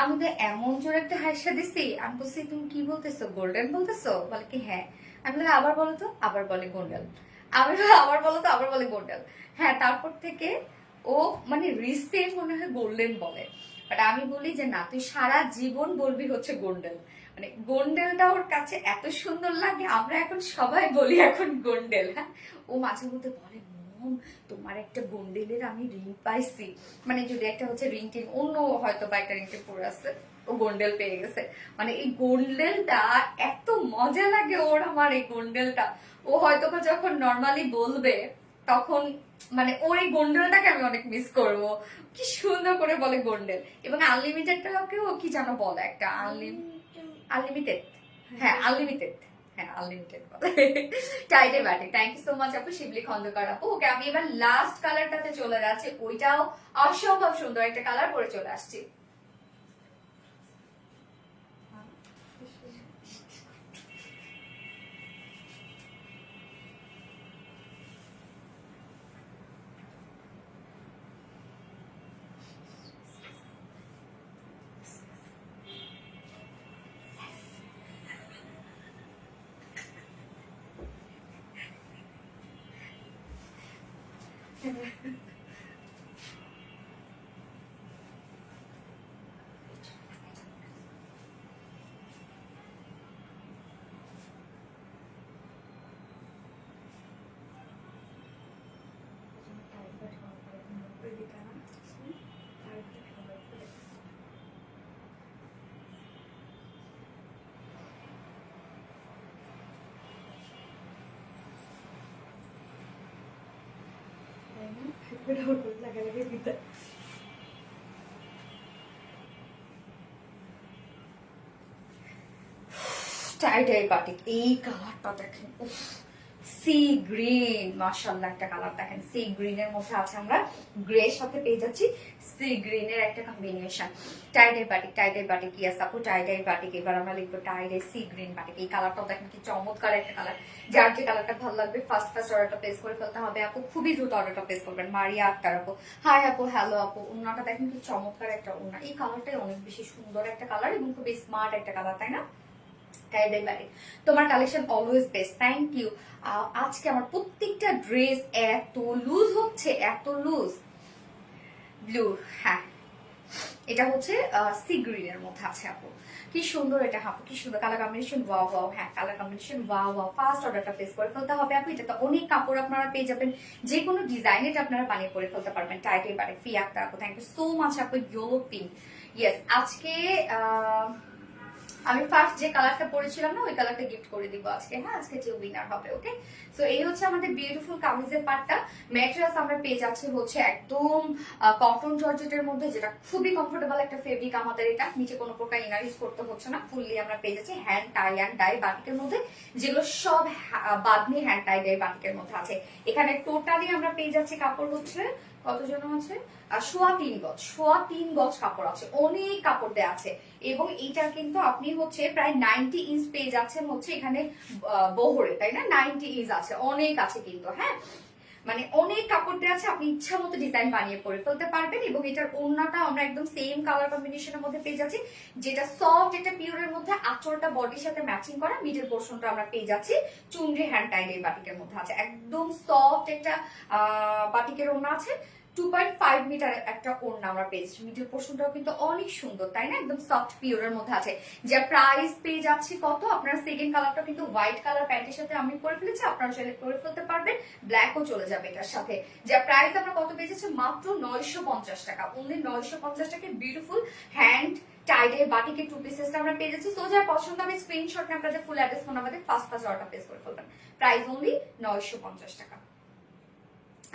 আমি তো এমন জোরে একটা হাসা দিছি, আমি বলছি তুমি কি বলতেছো, গোল্ডেন বলতেছো? বলে কি হ্যাঁ। আমি বলি আবার বলো তো, আবার বলে গোন্ডেল। আমি আবার বলো তো, আবার বলে গোন্ডেল। হ্যাঁ তারপর থেকে ও মানে রিসেন্ট মনে হয় গোল্ডেন বলে, বাট আমি বলি যে না তুই সারা জীবন বলবি হচ্ছে গোন্ডেল। মানে গোন্ডেলটা ওর কাছে এত সুন্দর লাগে, আমরা এখন সবাই বলি এখন গোন্ডেল। হ্যাঁ ও মাঝে মধ্যে বলে তোমার একটা গোন্ডেলের আমি রিং পাইছি, মানে যদি একটা হচ্ছে রিং টিং অন্য হয়তো বা একটা রিং টিং পরে আসছে, ও গোন্ডেল পেয়ে গেছে। মানে এই গোন্ডেলটা এত মজা লাগে ওর, আমার এই গোন্ডেলটা। ও হয়তো যখন নর্মালি বলবে তখন মানে ওর এই গোন্ডেলটাকে আমি অনেক মিস করব। কি সুন্দর করে বলে গোন্ডেল। এবং আনলিমিটেডটাকেও কি যেন বলে একটা আনলিমিটেড, হ্যাঁ আনলিমিটেড, হ্যাঁ আনলিমিটেড বলে। টাইডে ব্যাটে, থ্যাংক ইউ সো মাচ আপু। শিবলি খন্দকার আপু। ওকে আমি এবার লাস্ট কালারটাতে চলে যাচ্ছি, ওইটাও অসম্ভব সুন্দর একটা কালার পরে চলে আসছি। টাইডাই বাটিক, এই কালারটা দেখেন, সি গ্রিন, মাশাআল্লাহ একটা কালার দেখেন, সি গ্রিনের মধ্যে আছে, আমরা গ্রে সাথে পেয়ে যাচ্ছি সি গ্রিনের একটা combination. Tie-dye batik, tie-dye batik, yes আপু টাইডাই বাটিক। এবার আমরা লিখবো টাইডাই সি গ্রিন বাটিক। এই কালারটাও দেখেন কি চমৎকার একটা কালার। যার যে কালারটা ভালো লাগবে ফার্স্ট অর্ডারটা প্লেস করে ফেলতে হবে আপু, খুবই দ্রুত অর্ডারটা প্লেস করবেন। মারিয়া আক্তার আপু, হাই আপু, হ্যালো আপু। ওড়নাটা দেখেন কি চমৎকার একটা ওড়না, এই কালারটাই অনেক বেশি সুন্দর একটা কালার এবং খুবই স্মার্ট একটা কালার, তাই না? টাইডাই বাটিক, তোমার collection always best, thank you. আজকে আমার প্রত্যেকটা ড্রেস এত লুজ হচ্ছে, এত লুজ। ব্লু, হ্যাঁ এটা হচ্ছে সি গ্রিনের মধ্যে আছে আপু, কি সুন্দর এটা আপু, কি সুন্দর কালার কম্বিনেশন, ওয়াও ওয়াও। হ্যাঁ colour combination wow wow. First অর্ডারটা প্লেস করে ফেলতে হবে আপু। এটা তো অনেক কাপড় আপনারা পেয়ে যাবেন, যে কোনো ডিজাইন এটা আপনারা বানিয়ে করে ফেলতে পারবেন। টাইটের বারে ফি আক্তার আপু, থ্যাংক ইউ সো মাচ আপু। ইয়েলো পিঙ্ক, ইয়েস আজকে আমি ফার্স্ট যে কালারটা পরেছিলাম না ওই কালারটা গিফট করে দিব আজকে। হ্যাঁ আজকে যে উইনার হবে, ওকে। সো এই হচ্ছে আমাদের বিউটিফুল কামিজের পার্টটা। ম্যাটেরিয়ালস আমরা পেয়ে যাচ্ছি হচ্ছে একদম কটন জর্জেটের মধ্যে, যেটা খুবই কমফোর্টেবল একটা ফেব্রিক। আমাদের এটা নিচে কোনো প্রকার ইনার ইউজ করতে হচ্ছে না, ফুললি আমরা পেয়ে যাচ্ছি হ্যান্ড টাই অ্যান্ড ডাই বাটিকের মধ্যে, যেগুলো সব বাদনি হ্যান্ড টাই ডাই বাটিকের মধ্যে আছে। এখানে টোটালি আমরা পেয়ে যাচ্ছি কাপড় হচ্ছে কতজন আছে, সোয়া 3 গজ, সোয়া 3 গজ কাপড় আছে, অনেক কাপড় দেওয়া আছে। এবং এইটা কিন্তু আপনি হচ্ছে প্রায় 90 ইঞ্চ পেয়ে যাচ্ছেন হচ্ছে এখানে বহরে, তাই না? 90 ইঞ্চ আছে, অনেক আছে কিন্তু, হ্যাঁ মানে অনেক কাপড় দেওয়া আছে, আপনি ইচ্ছা মতো ডিজাইন বানিয়ে পরে ফেলতে পারবেন। এবং এটার ওড়নাটা আমরা একদম সেম কালার কম্বিনেশনের মধ্যে পেয়ে যাচ্ছি, যেটা সফট একটা পিওরের মধ্যে, আঁচলটা বডির সাথে ম্যাচিং করা, মিডল পোর্শনটা আমরা পেয়ে যাচ্ছি চুনরি হ্যান্ড টাইড এই বাটিকের মধ্যে আছে, একদম সফট একটা বাটিকের ওড়না আছে। 2.5 মিটার একটা ওড়না আমরা পেয়েছি, মিডল পোর্শনটাও কিন্তু অনেক সুন্দর, তাই না? একদম সফট পিওরের মধ্যে আছে। যা প্রাইস পেয়ে যাচ্ছি কত, আপনারা সেকেন্ড কালারটা কিন্তু হোয়াইট কালার প্যান্টের সাথে আমি করে ফেলেছি, আপনারা চাইলে করে ফেলতে পারবেন, ব্ল্যাকও চলে যাবে এটার সাথে। যা প্রাইস আমরা কত পেয়ে যাচ্ছি, মাত্র 950 টাকা, অনলি 950 টাকায় বিউটিফুল হ্যান্ড টাইডের বাটিকের 2 পিসেসটা আমরা পেয়ে যাচ্ছি। সো যার পছন্দ হবে স্ক্রিনশট নিয়ে আপনাদের ফুল অ্যাড্রেস ফোন আমাদের ফার্স্ট অর্ডার প্লেস করে ফেলবেন। প্রাইস অনলি 950 টাকা।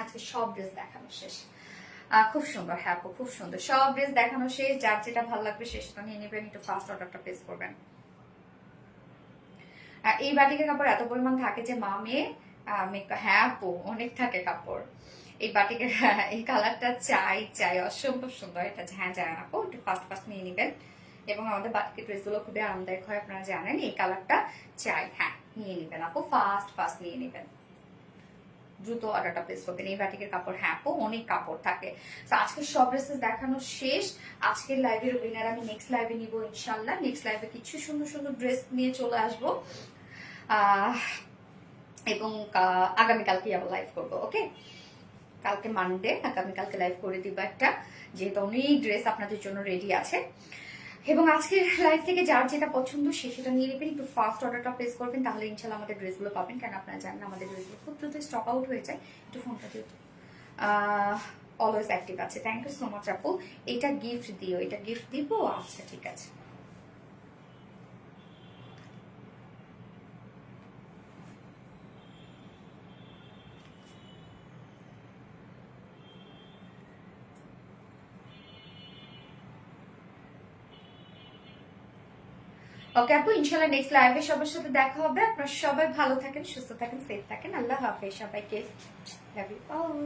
আজকে সব ড্রেস দেখানো শেষ, খুব সুন্দর, হ্যাঁ খুব সুন্দর, সব ড্রেস দেখানো শেষ। যার যেটা ভালো লাগবে সেটা নিয়ে নেবেন, একটু ফার্স্ট অর্ডারটা প্লেস করবেন। এই বাটিকের কাপড় এত পরিমাণ থাকে যে মা মেয়ে, হ্যাঁ আপু অনেক থাকে কাপড়। এই বাটিকের এই কালারটা চাই চাই, অসম্ভব সুন্দর এটা। হ্যাঁ যায় আপু, একটু ফার্স্ট নিয়ে নেবেন। এবং আমাদের বাটিকের ড্রেসগুলো খুবই আরামদায়ক হয়, আপনারা জানেন। এই কালারটা চাই, হ্যাঁ নিয়ে নেবেন আপু, ফার্স্ট নিয়ে নেবেন, দ্রুত অর্ডারটা প্লেস করবেন। এই বাটিকের কাপড়, হ্যাঁ আপু অনেক কাপড় থাকে। তো আজকে সব ড্রেসেস দেখানো শেষ। আজকের লাইভের উইনার আমি নেক্সট লাইভে নিব ইনশাল্লাহ। নেক্সট লাইভে কিছু সুন্দর সুন্দর ড্রেস নিয়ে চলে আসবো, এবং আগামীকালকে আবার লাইভ করবো, ওকে। কালকে মানডে, আগামীকালকে লাইভ করে দিব একটা, যেহেতু অনেক ড্রেস আপনাদের জন্য রেডি আছে। এবং আজকের লাইভ থেকে যার যেটা পছন্দ সে সেটা নিয়ে নেবেন, একটু ফার্স্ট অর্ডারটা প্লেস করবেন, তাহলে ইনশাল্লাহ আমাদের ড্রেসগুলো পাবেন। কেন আপনারা জানেন আমাদের ড্রেসগুলো খুব দ্রুত স্টক আউট হয়ে যায়। একটু ফোনটা দিয়ে অলওয়েজ অ্যাক্টিভ আছে। থ্যাংক ইউ সো মাচ আপু। এটা গিফট দিও, এটা গিফট দিব, আচ্ছা ঠিক আছে। ওকে আপু, ইনশাল্লাহ নেক্সট লাইভে সবার সাথে দেখা হবে। আপনারা সবাই ভালো থাকেন, সুস্থ থাকেন, সেফ থাকেন। আল্লাহ হাফেজ সবাইকে, লাভ ইউ অল।